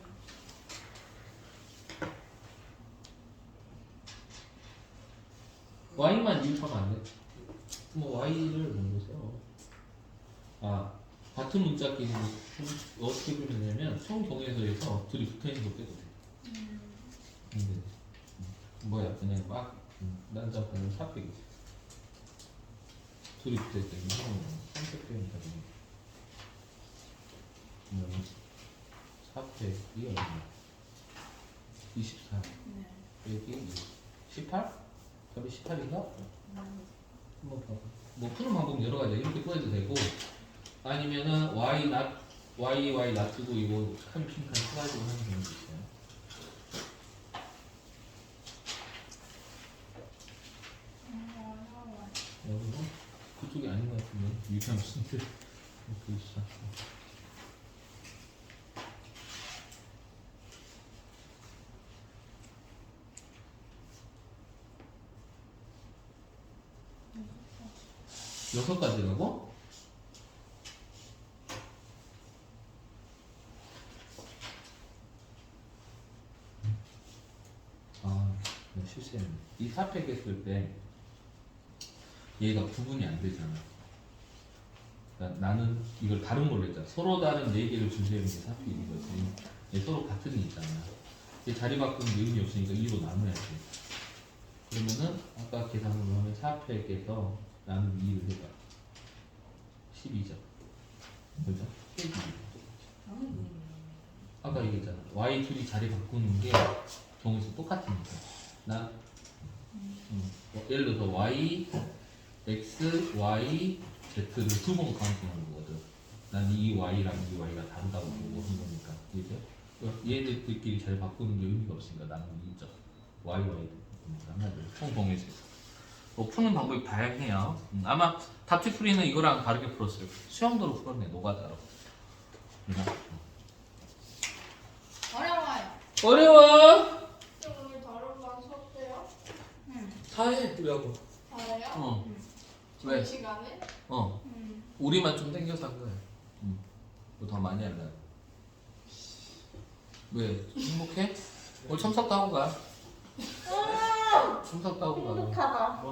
y만 유입하면 안 돼. 뭐 y를 먼저 세워. 아, 같은 문자끼리 어떻게 부르냐면 성경에서에서 둘이 붙어있는 거 빼도 돼. 근데 뭐야 그냥 막 난장판은 400이지. 둘이 붙어있을 때는 300배니까 그러면 400이 얼마? 24 네. 여기 18? 답이 18인가? 한번 봐봐. 뭐 푸는 방법 여러 가지 이렇게 꺼내도 되고 아니면은 y 놔두고 이거 칸 써가지고 하는 경우도 있어요. 여기서 그쪽이 아닌 것 같은데 유리함 쓰는데 이렇게 있어. 여섯 가지라고? 아, 실수했네. 이 4팩 했을 때 얘가 구분이 안 되잖아. 그러니까 나는 이걸 다른 걸로 했잖아. 서로 다른 4개를 준비하는 게 4팩인 거지. 얘 서로 같은 게 있잖아. 얘 자리 바꾸는 게 의미 없으니까 2로 나눠야지. 그러면은 아까 계산으로 하면 4팩에서 나누기 2를 해봐. 12죠. 그죠? 아까 얘기했잖아. y 둘이 자리 바꾸는 게 경우에서 똑같으니까. 예를 들어서 y, x, y, z를 2번 카운팅하는 거거든. 난 이 y랑 이 y가 다르다고 보고 한 거니까. 그죠? 얘네들끼리 자리 바꾸는 게 의미가 없으니까 나누기 2죠. y, 한마디로 총 동에서. 푸는 방법이 다양해요. 아마 답지풀이는 이거랑 다르게 풀었어요. 수영도로 풀었네, 노가다로. 어려워요. 어려워! 오늘 다른 반 수업돼요? 다 해, 우리하고. 잘해요? 왜? 저희 시간에? 우리만 좀 땡겨서 한 거야. 더 많이 하려고. 왜? 행복해? 오늘 첨삭도 하고 가. 첨삭도 하고 가라고. 행복하다.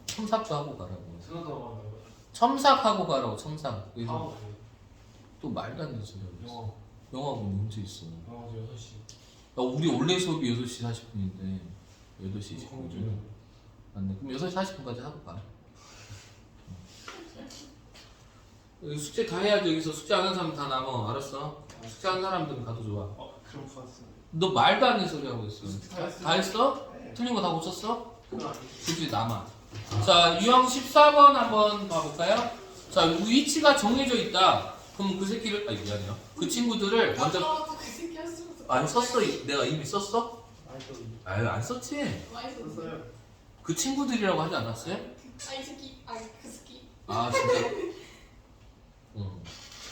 첨삭도 하고 가라고. 생각하고 한다고요? 첨삭하고 가라고, 첨삭. 여기서 하고 또 말도 안 되는 소리 하고 있어. 영어 영화가 문제 있어. 영어 6시 야, 우리 원래 수업이 8시 40분인데 8시 20분이죠. 맞네. 그럼 6시 40분까지 하고 가. 숙제 다 해야지. 여기서 숙제 안 하는 사람 다 남아. 알았어? 숙제 하는 사람들은 가도 좋아. 그럼 좋았어. 너 말도 안 되는 소리 하고 있어. 다 했어? 네. 틀린 거 다 고쳤어? 그건 아니지. 굳이 남아. 자, 유형 14번 한번 봐볼까요? 자, 위치가 정해져 있다. 그럼 그 새끼를, 아니 미안해요. 그 친구들을 먼저 아까부터 그 새끼 했으면서 안 썼어? 내가 이미 썼어? 아니 또 아유, 안 썼지? 많이 썼어요. 그 친구들이라고 하지 않았어요? 아이 새끼 아이 그 새끼 아, 진짜?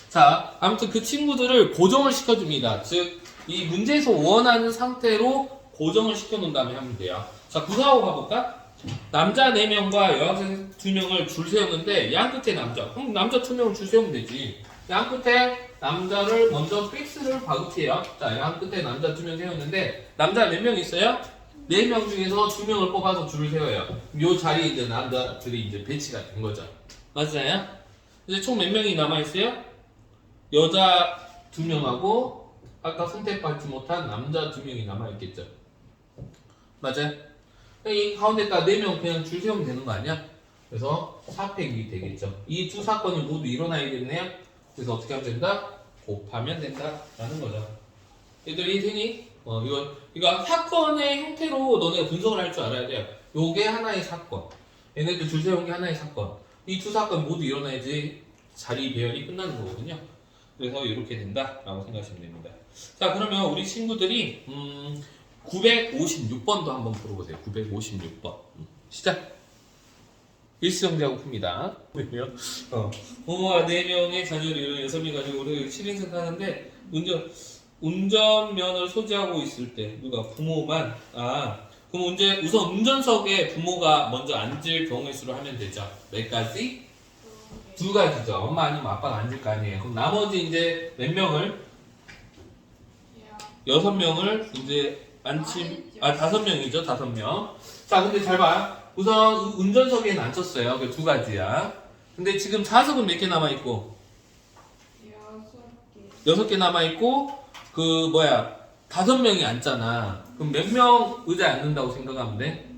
자, 아무튼 그 친구들을 고정을 시켜줍니다. 즉, 이 문제에서 원하는 상태로 고정을 시켜놓은 다음에 하면 돼요. 자, 구사하고 가볼까? 남자 4명과 여학생 2명을 줄 세우는데 양 끝에 남자. 그럼 남자 2명을 줄 세우면 되지. 양 끝에 남자를 먼저 픽스를 박을게요. 자, 양 끝에 남자 2명 세웠는데 남자 몇 명 있어요? 4명 중에서 2명을 뽑아서 줄을 세워요. 요 자리에 이제 남자들이 이제 배치가 된 거죠. 맞아요? 이제 총 몇 명이 남아있어요? 여자 2명하고 아까 선택받지 못한 남자 2명이 남아있겠죠. 맞아요? 이 가운데다 4명 그냥 줄 세우면 되는 거 아니야? 그래서 4팩이 되겠죠. 이 두 사건이 모두 일어나야겠네요. 그래서 어떻게 하면 된다? 곱하면 된다 라는 거죠. 얘들 이해되니? 이거 사건의 형태로 너네가 분석을 할 줄 알아야 돼요. 요게 하나의 사건, 얘네들 줄 세운 게 하나의 사건. 이 두 사건 모두 일어나야지 자리 배열이 끝나는 거거든요. 그래서 이렇게 된다라고 생각하시면 됩니다. 자, 그러면 우리 친구들이 956번도 한번 풀어보세요. 956번 시작. 일수형제하고 풉니다. 부모가 4명의 자녀를 이룬 6명이 가지고 우리 실행생 하는데 운전면허를 소지하고 있을 때 누가 부모만 그럼 우선 운전석에 부모가 먼저 앉을 경우의 수를 하면 되죠. 몇 가지? 2가지죠. 엄마 아니면 아빠가 앉을 거 아니에요. 그럼 나머지 이제 몇 명을? 6명을 이제 앉힘 5명이죠. 5명. 자, 근데 잘 봐. 우선 운전석에는 앉혔어요. 그 2가지야. 근데 지금 좌석은 몇 개 남아 있고? 6개 남아 있고 5명이 앉잖아. 그럼 몇 명 의자에 앉는다고 생각하면 돼?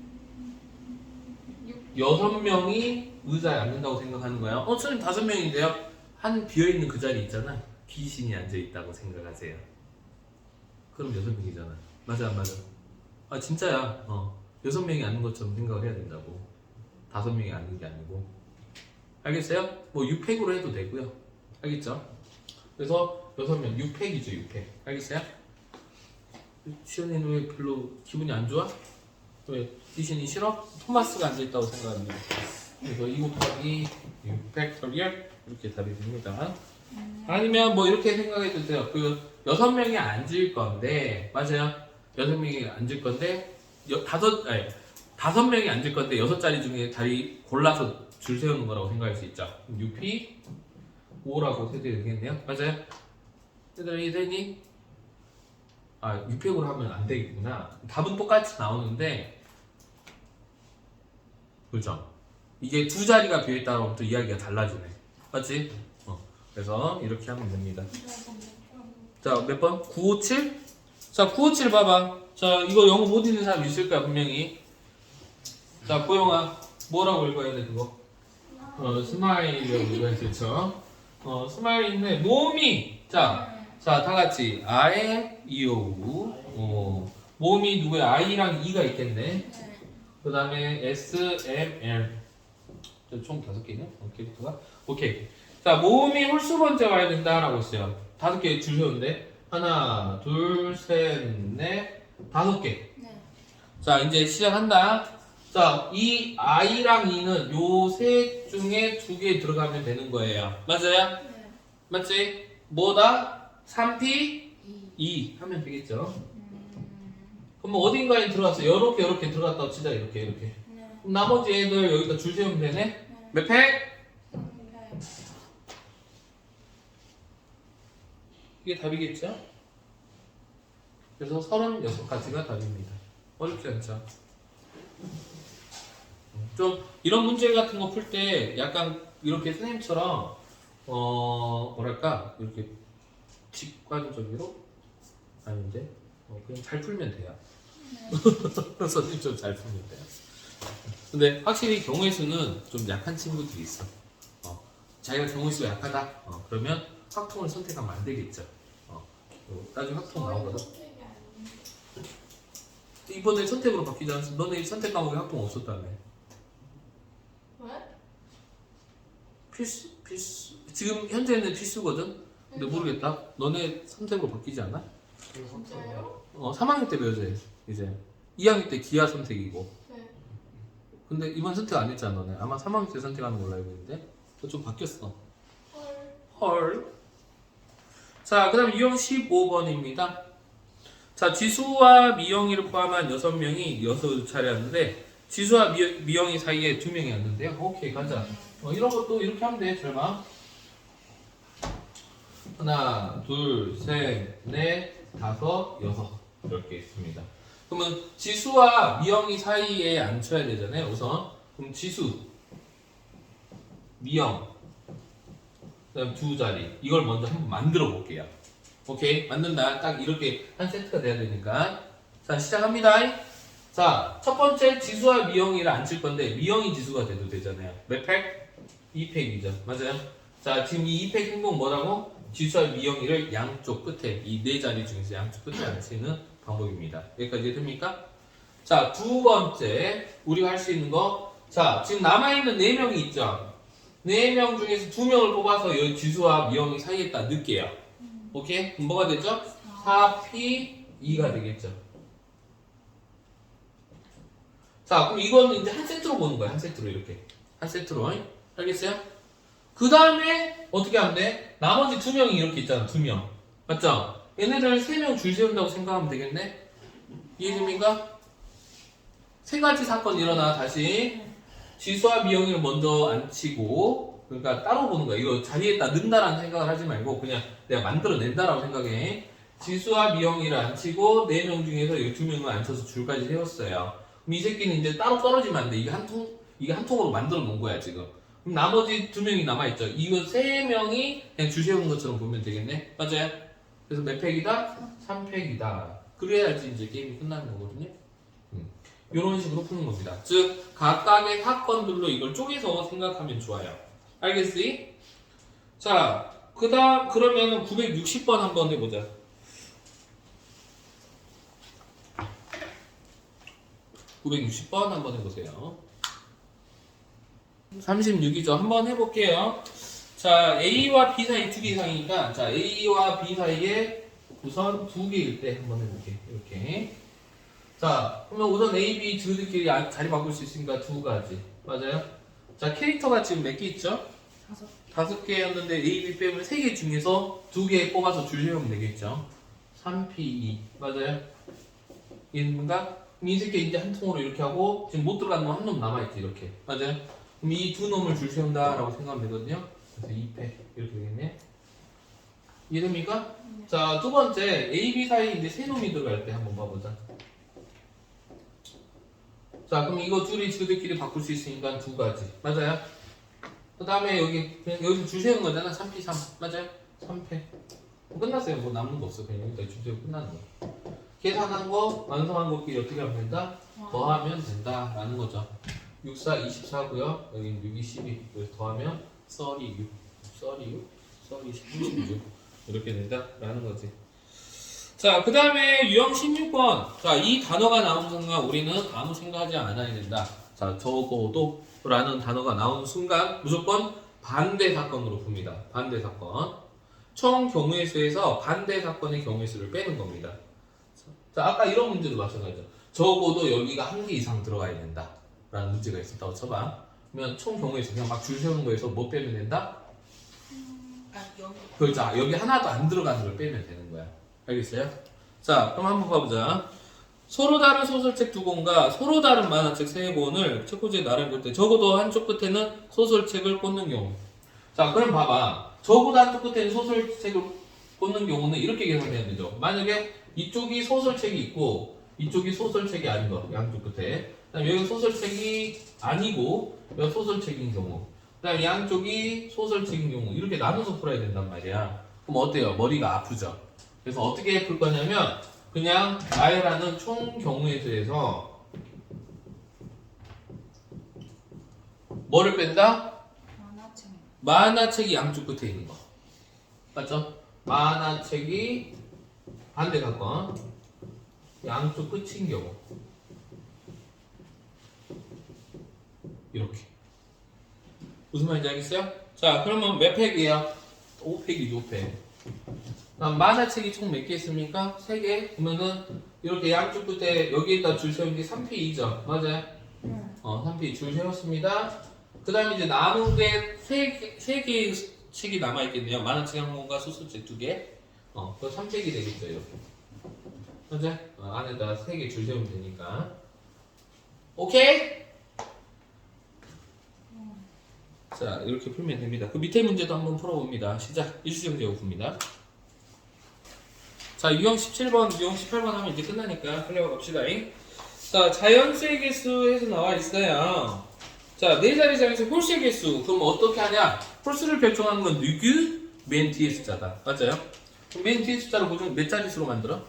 6명이 의자에 앉는다고 생각하는 거야. 선생님 5명인데요. 한 비어있는 그 자리 있잖아. 귀신이 앉아있다고 생각하세요. 그럼 6명이잖아. 맞아 안 맞아? 진짜야. 6명이 앉는 것처럼 생각을 해야 된다고. 5명이 앉는 게 아니고. 알겠어요? 뭐 6팩으로 해도 되고요. 알겠죠? 그래서 6명 6팩이죠. 6팩. 알겠어요? 시연이는 왜 별로 기분이 안 좋아? 왜? 귀신이 싫어? 토마스가 앉아있다고 생각합니다. 그래서 2 곱하기 6팩토리얼 이렇게 답이 됩니다. 아니면 뭐 이렇게 생각해도 돼요. 6명이 앉을 건데, 맞아요? 6명이 앉을 건데 5명이 앉을 건데 6자리 중에 자리 골라서 줄 세우는 거라고 생각할 수 있죠. 6P 5라고 세도 되겠네요. 맞아요? 얘들아 이해되니? 6팩으로 하면 안 되겠구나. 답은 똑같이 나오는데, 그죠? 이게 2자리가 비어있다고 또 이야기가 달라지네. 맞지? 그래서 이렇게 하면 됩니다. 자, 몇 번? 957? 자, 957 봐봐. 자, 이거 영어 못 읽는 사람 있을 거야, 분명히. 자, 고영아, 뭐라고 읽어야 돼, 그거? 스마일이라고 읽어야 되죠. 스마일인데, 모음이! 자, 다 같이. 아에, 이오우. 모음이 누구야? I랑 E가 있겠네. 그 다음에 S, M, L. 총 5개네? 캐릭터가? 오케이. 자, 모음이 홀수 번째 와야 된다라고 했어요. 5개 줄 세우는데. 하나, 둘, 셋, 넷, 5개. 네. 자, 이제 시작한다. 자, 이 I랑 E는 요 셋 중에 2개 들어가면 되는 거예요. 맞아요? 네. 맞지? 뭐다? 3P 2 하면 되겠죠. 그럼 뭐 어딘가에 들어갔어. 이렇게 들어갔다고 치자. 이렇게. 네. 그럼 나머지 애들 여기다 줄 세우면 되네. 몇 팩? 이게 답이겠죠? 그래서 36가지가 답입니다. 어렵지 않죠? 좀 이런 문제 같은 거 풀 때 약간 이렇게 선생님처럼 뭐랄까 이렇게 직관적으로 아닌데 그냥 잘 풀면 돼요. 선생님처럼 잘 풀면 돼요. 근데 확실히 경우의 수는 좀 약한 친구들이 있어. 자기가 경우의 수가 약하다. 그러면 확통을 선택하면 안 되겠죠. 나중에 확통 나오거든. 이번에 선택으로 바뀌지 않았어? 너네 선택 과목에 확통 없었다며. 왜? 필수 지금 현재는 필수거든. 근데 모르겠다. 너네 선택으로 바뀌지 않아? 진짜요? 3학년 때 배워져 이제 2학년 때 기하 선택이고. 네. 근데 이번 선택 안 했잖아 너네. 아마 3학년 때 선택하는 걸로 알고 있는데 그거 좀 바뀌었어. 헐. 자, 그 다음 유형 15번입니다. 자, 지수와 미영이를 포함한 6명이 6차례 왔는데 지수와 미영이 사이에 2명이 왔는데요. 오케이, 가자. 이런 것도 이렇게 하면 돼. 잘 봐. 하나, 둘, 셋, 넷, 다섯, 여섯. 이렇게 있습니다. 그러면 지수와 미영이 사이에 앉혀야 되잖아요. 우선 그럼 지수, 미영, 그다음 두 자리 이걸 먼저 한번 만들어 볼게요. 오케이, 만든다. 딱 이렇게 한 세트가 돼야 되니까. 자, 시작합니다. 자, 첫 번째 지수와 미영이를 앉힐 건데 미영이 지수가 돼도 되잖아요. 몇 팩? 2팩이죠. 맞아요? 자, 지금 이 2팩 행동 뭐라고? 지수와 미영이를 양쪽 끝에, 이 네 자리 중에서 양쪽 끝에 앉히는 방법입니다. 여기까지 됩니까? 자, 두 번째 우리가 할 수 있는 거. 자, 지금 남아있는 4명이 있죠? 4명 중에서 2명을 뽑아서 여기 지수와 미영이 사이에다 넣을게요. 오케이? 그럼 뭐가 되죠? 4P2가 되겠죠. 자, 그럼 이거는 이제 한 세트로 보는 거야. 한 세트로 이렇게. 한 세트로. 알겠어요? 그 다음에 어떻게 하면 돼? 나머지 2명이 이렇게 있잖아. 2명. 맞죠? 얘네들 3명 줄 세운다고 생각하면 되겠네? 이해됩니까? 세 가지 사건이 일어나. 다시 지수와 미영이를 먼저 앉히고, 그러니까 따로 보는 거야. 이거 자리에다 넣는다라는 생각을 하지 말고 그냥 내가 만들어낸다라고 생각해. 지수와 미영이를 앉히고 4명 중에서 이 2명을 앉혀서 줄까지 세웠어요. 그럼 이 새끼는 이제 따로 떨어지면 안 돼. 이게 한 통으로 만들어 놓은 거야 지금. 그럼 나머지 2명이 남아있죠. 이거 3명이 그냥 줄 세우는 것처럼 보면 되겠네. 맞아요? 그래서 몇 팩이다? 3팩이다. 그래야지 이제 게임이 끝나는 거거든요. 이런 식으로 푸는 겁니다. 즉 각각의 사건들로 이걸 쪼개서 생각하면 좋아요. 알겠지? 자, 그다음 그러면 960번 한번 해보자. 960번 한번 해보세요. 36이죠. 한번 해볼게요. 자, A와 B 사이 2개 이상이니까 자, A와 B 사이에 우선 2개일 때 한번 해볼게. 이렇게. 자, 그러면 우선 A, B 들들끼리 자리 바꿀 수 있으니까 2가지. 맞아요? 자, 캐릭터가 지금 몇 개 있죠? 5개였는데 A, B 빼면 3개 중에서 2개 뽑아서 줄 세우면 되겠죠? 3P2. 맞아요? 이해됩니까? 그럼 이 새끼 이제 한 통으로 이렇게 하고 지금 못 들어간 놈 한 놈 남아있지 이렇게. 맞아요? 그럼 이 두 놈을 줄 세운다라고 생각하면 되거든요? 그래서 2패 이렇게 되겠네. 이해됩니까? 자, 두 번째 A, B 사이에 이제 세 놈이 들어갈 때 한번 봐보자. 자, 그럼 이거 둘이 지들끼리 바꿀 수 있으니까 2가지. 맞아요? 그 다음에 여기 그냥 여기서 줄 세우는 거잖아. 3P3. 맞아요? 3패. 끝났어요. 뭐 남는 거 없어. 그냥 여기다 줄 세우고 끝나는 거. 계산한 거, 완성한 것끼리 어떻게 하면 된다? 더하면 된다라는 거죠. 6, 4, 24고요. 여기는 6, 2, 12. 그래서 더하면 36, 36, 36. 이렇게 된다라는 거지. 자, 그 다음에 유형 16번. 자, 이 단어가 나오는 순간 우리는 아무 생각하지 않아야 된다. 자, 적어도 라는 단어가 나오는 순간 무조건 반대 사건으로 봅니다. 반대 사건. 총 경우의 수에서 반대 사건의 경우의 수를 빼는 겁니다. 자, 아까 이런 문제도 마찬가지죠. 적어도 여기가 1개 이상 들어가야 된다. 라는 문제가 있었다고 쳐봐. 그러면 총 경우의 수 그냥 막 줄 세우는 거에서 뭐 빼면 된다? 그렇죠. 여기 하나도 안 들어가는 걸 빼면 되는 거야. 알겠어요? 자, 그럼 한번 봐보자. 서로 다른 소설책 2권과 서로 다른 만화책 3권을 책꽂이에 나란히 볼 때 적어도 한쪽 끝에는 소설책을 꽂는 경우. 자, 그럼 봐봐. 적어도 한쪽 끝에는 소설책을 꽂는 경우는 이렇게 계산해야 되죠. 만약에 이쪽이 소설책이 있고 이쪽이 소설책이 아닌 거, 양쪽 끝에. 그다음 여기 소설책이 아니고 여기 소설책인 경우. 그다음 양쪽이 소설책인 경우 이렇게 나눠서 풀어야 된단 말이야. 그럼 어때요? 머리가 아프죠? 그래서 어떻게 풀 거냐면 그냥 나열하는 총 경우의 수에서 뭐를 뺀다? 만화책이 양쪽 끝에 있는 거. 맞죠? 만화책이 반대 사건 양쪽 끝인 경우 이렇게. 무슨 말인지 알겠어요? 자, 그러면 몇 팩이에요? 5팩이죠, 5팩. 그럼 만화책이 총 몇 개 있습니까? 3개. 그러면은 이렇게 양쪽 끝에 여기에다 줄 세운 게 3P2죠. 맞아요? 3P 줄 세웠습니다. 그 다음에 이제 남은 게 3개의 책이 남아있겠네요. 만화책 한 권과 소설책 2개. 그 3팩이 되겠죠, 이렇게. 맞아요? 안에다 3개 줄 세우면 되니까. 오케이? 자, 이렇게 풀면 됩니다. 그 밑에 문제도 한번 풀어봅니다. 시작. 일수정제곱입니다. 자, 유형 17번, 유형 18번 하면 이제 끝나니까 클리어 갑시다. 자, 자연수의 개수에서 나와 있어요. 자, 네 자리 장에서 홀수의 개수. 그럼 어떻게 하냐? 홀수를 결정하는 건 누구? 맨 뒤에 숫자다. 맞아요? 그럼 맨 뒤에 숫자를 고정 몇 자릿수로 만들어?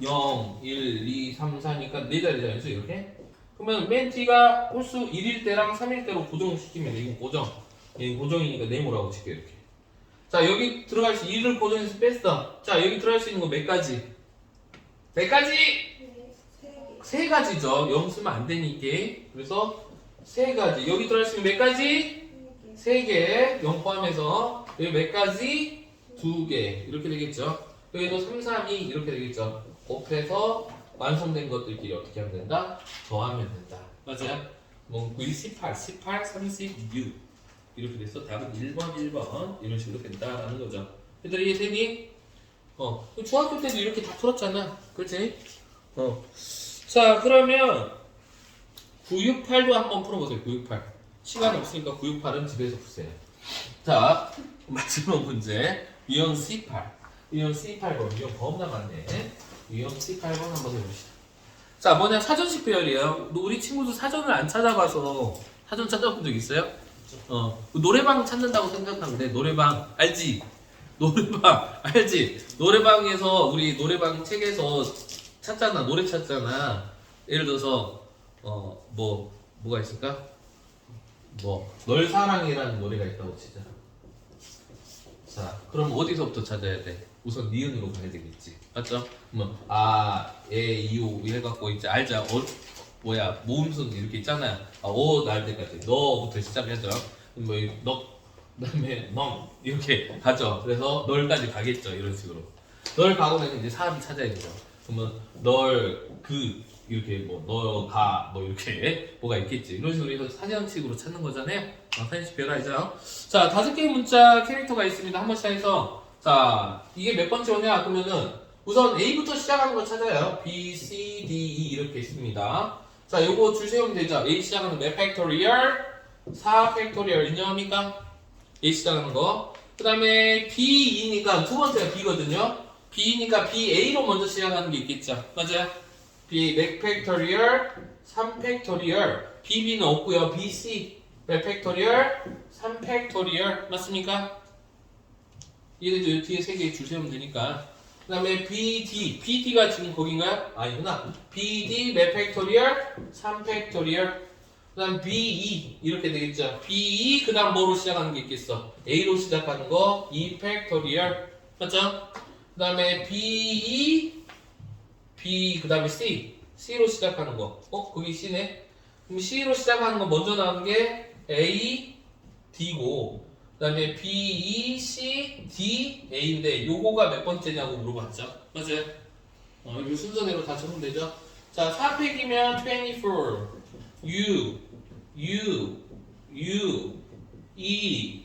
0, 1, 2, 3, 4니까 네 자리 장에서 이렇게. 그러면 맨 뒤가 홀수 1일 때랑 3일 때로 고정시키면 돼. 이건 고정. 얘는 고정이니까 네모라고 칠게 이렇게. 자, 여기 들어갈 수 1을 고정해서 뺐어. 자, 여기 들어갈 수 있는 거 몇 가지? 몇 가지? 네. 세 가지죠. 0 쓰면 안 되니까. 그래서 세 가지. 여기 들어갈 수 있는 몇 가지? 세 개. 0 포함해서. 여기 몇 가지? 두 개. 이렇게 되겠죠. 여기도 3, 3, 2 이렇게 되겠죠. 곱해서 완성된 것들끼리 어떻게 하면 된다? 더하면 된다. 맞아요? 뭐 9, 18, 18, 36 이렇게 돼서 답은 1번, 1번 이런 식으로 된다라는 거죠. 얘들아 이해되니? 중학교 때도 이렇게 다 풀었잖아. 그렇지? 자, 그러면 968도 한번 풀어보세요. 968. 시간이 없으니까 968은 집에서 푸세요. 자, 마지막 문제. 유형 C8. 유형 C8번. 유형 겁나 많네. 유형 C8번 한번 해봅시다. 자, 뭐냐? 사전식 배열이에요. 우리 친구들 사전을 안 찾아봐서 사전 찾아본 적 있어요? 노래방 찾는다고 생각하는데 노래방 알지? 노래방 알지? 노래방에서 우리 노래방 책에서 찾잖아. 노래 찾잖아. 예를 들어서 뭐가 있을까? 널 사랑해라는 노래가 있다고 치자. 자, 그럼 어디서부터 찾아야 돼? 우선 니은으로 가야 되겠지. 맞죠? 뭐 이 해갖고 이제 알자. 모음순 이렇게 있잖아요. 나올 때까지 너부터 시작하죠. 그다음에 넌 이렇게 가죠. 그래서 널까지 가겠죠. 이런 식으로. 널 가고 나서 이제 사람 찾아야 되죠. 그러면 이렇게 너가 이렇게 뭐가 있겠지. 이런 식으로 해서 사전식으로 찾는 거잖아요. 사전식 배열 알죠? 자, 5개의 문자 캐릭터가 있습니다. 한 번씩 해서 자, 이게 몇 번째 오냐? 그러면은 우선 A부터 시작하는 거 찾아요. B, C, D, E 이렇게 있습니다. 자, 요거 줄 세우면 되죠. A 시작하는 몇 팩토리얼? 4 팩토리얼 인정합니까? A 시작하는 거. 그 다음에 B이니까 두 번째가 B거든요. B니까 BA로 먼저 시작하는 게 있겠죠. 맞아요? B 몇 팩토리얼? 3 팩토리얼. BB는 없고요. BC 몇 팩토리얼? 3 팩토리얼. 맞습니까? 얘네들 뒤에 3개 줄 세우면 되니까. 그 다음에 BD가 지금 거긴가요? 아니구나. BD 몇 팩토리얼? 3 팩토리얼. 그 다음 BE 이렇게 되겠죠. BE 그 다음 뭐로 시작하는 게 있겠어? A로 시작하는 거 2 팩토리얼. 맞죠? 그 다음에 BE B 그 다음에 C로 시작하는 거. 거기 C네. 그럼 C로 시작하는 거 먼저 나오는 게 A, D고 그 다음에 B, E, C, D, A인데 요거가 몇 번째냐고 물어봤죠. 맞아요? 이 순서대로 다 적으면 되죠. 자, 4팩이면 24 U, E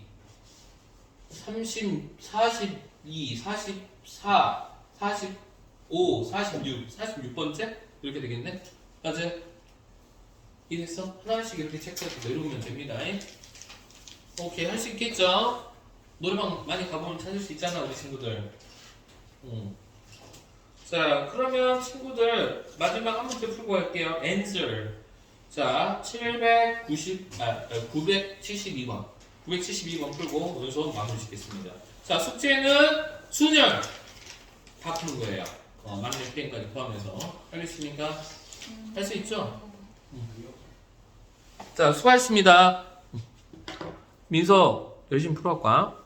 30, 42, 44, 45, 46, 46번째? 이렇게 되겠네? 맞아요? 이해됐어? 하나씩 이렇게 체크해서 내려오면 됩니다. 오케이, 할 수 있겠죠? 노래방 많이 가보면 찾을 수 있잖아, 우리 친구들. 자, 그러면 친구들 마지막 한 문제 풀고 갈게요. answer. 자, 972번. 972번 풀고 오늘 수업 마무리 짓겠습니다. 자, 숙제는 순열 다 푸는 거예요. 만렙 게임까지 포함해서. 알겠습니까? 할 수 있죠? 자, 수고하셨습니다. 민서 열심히 풀어갈까?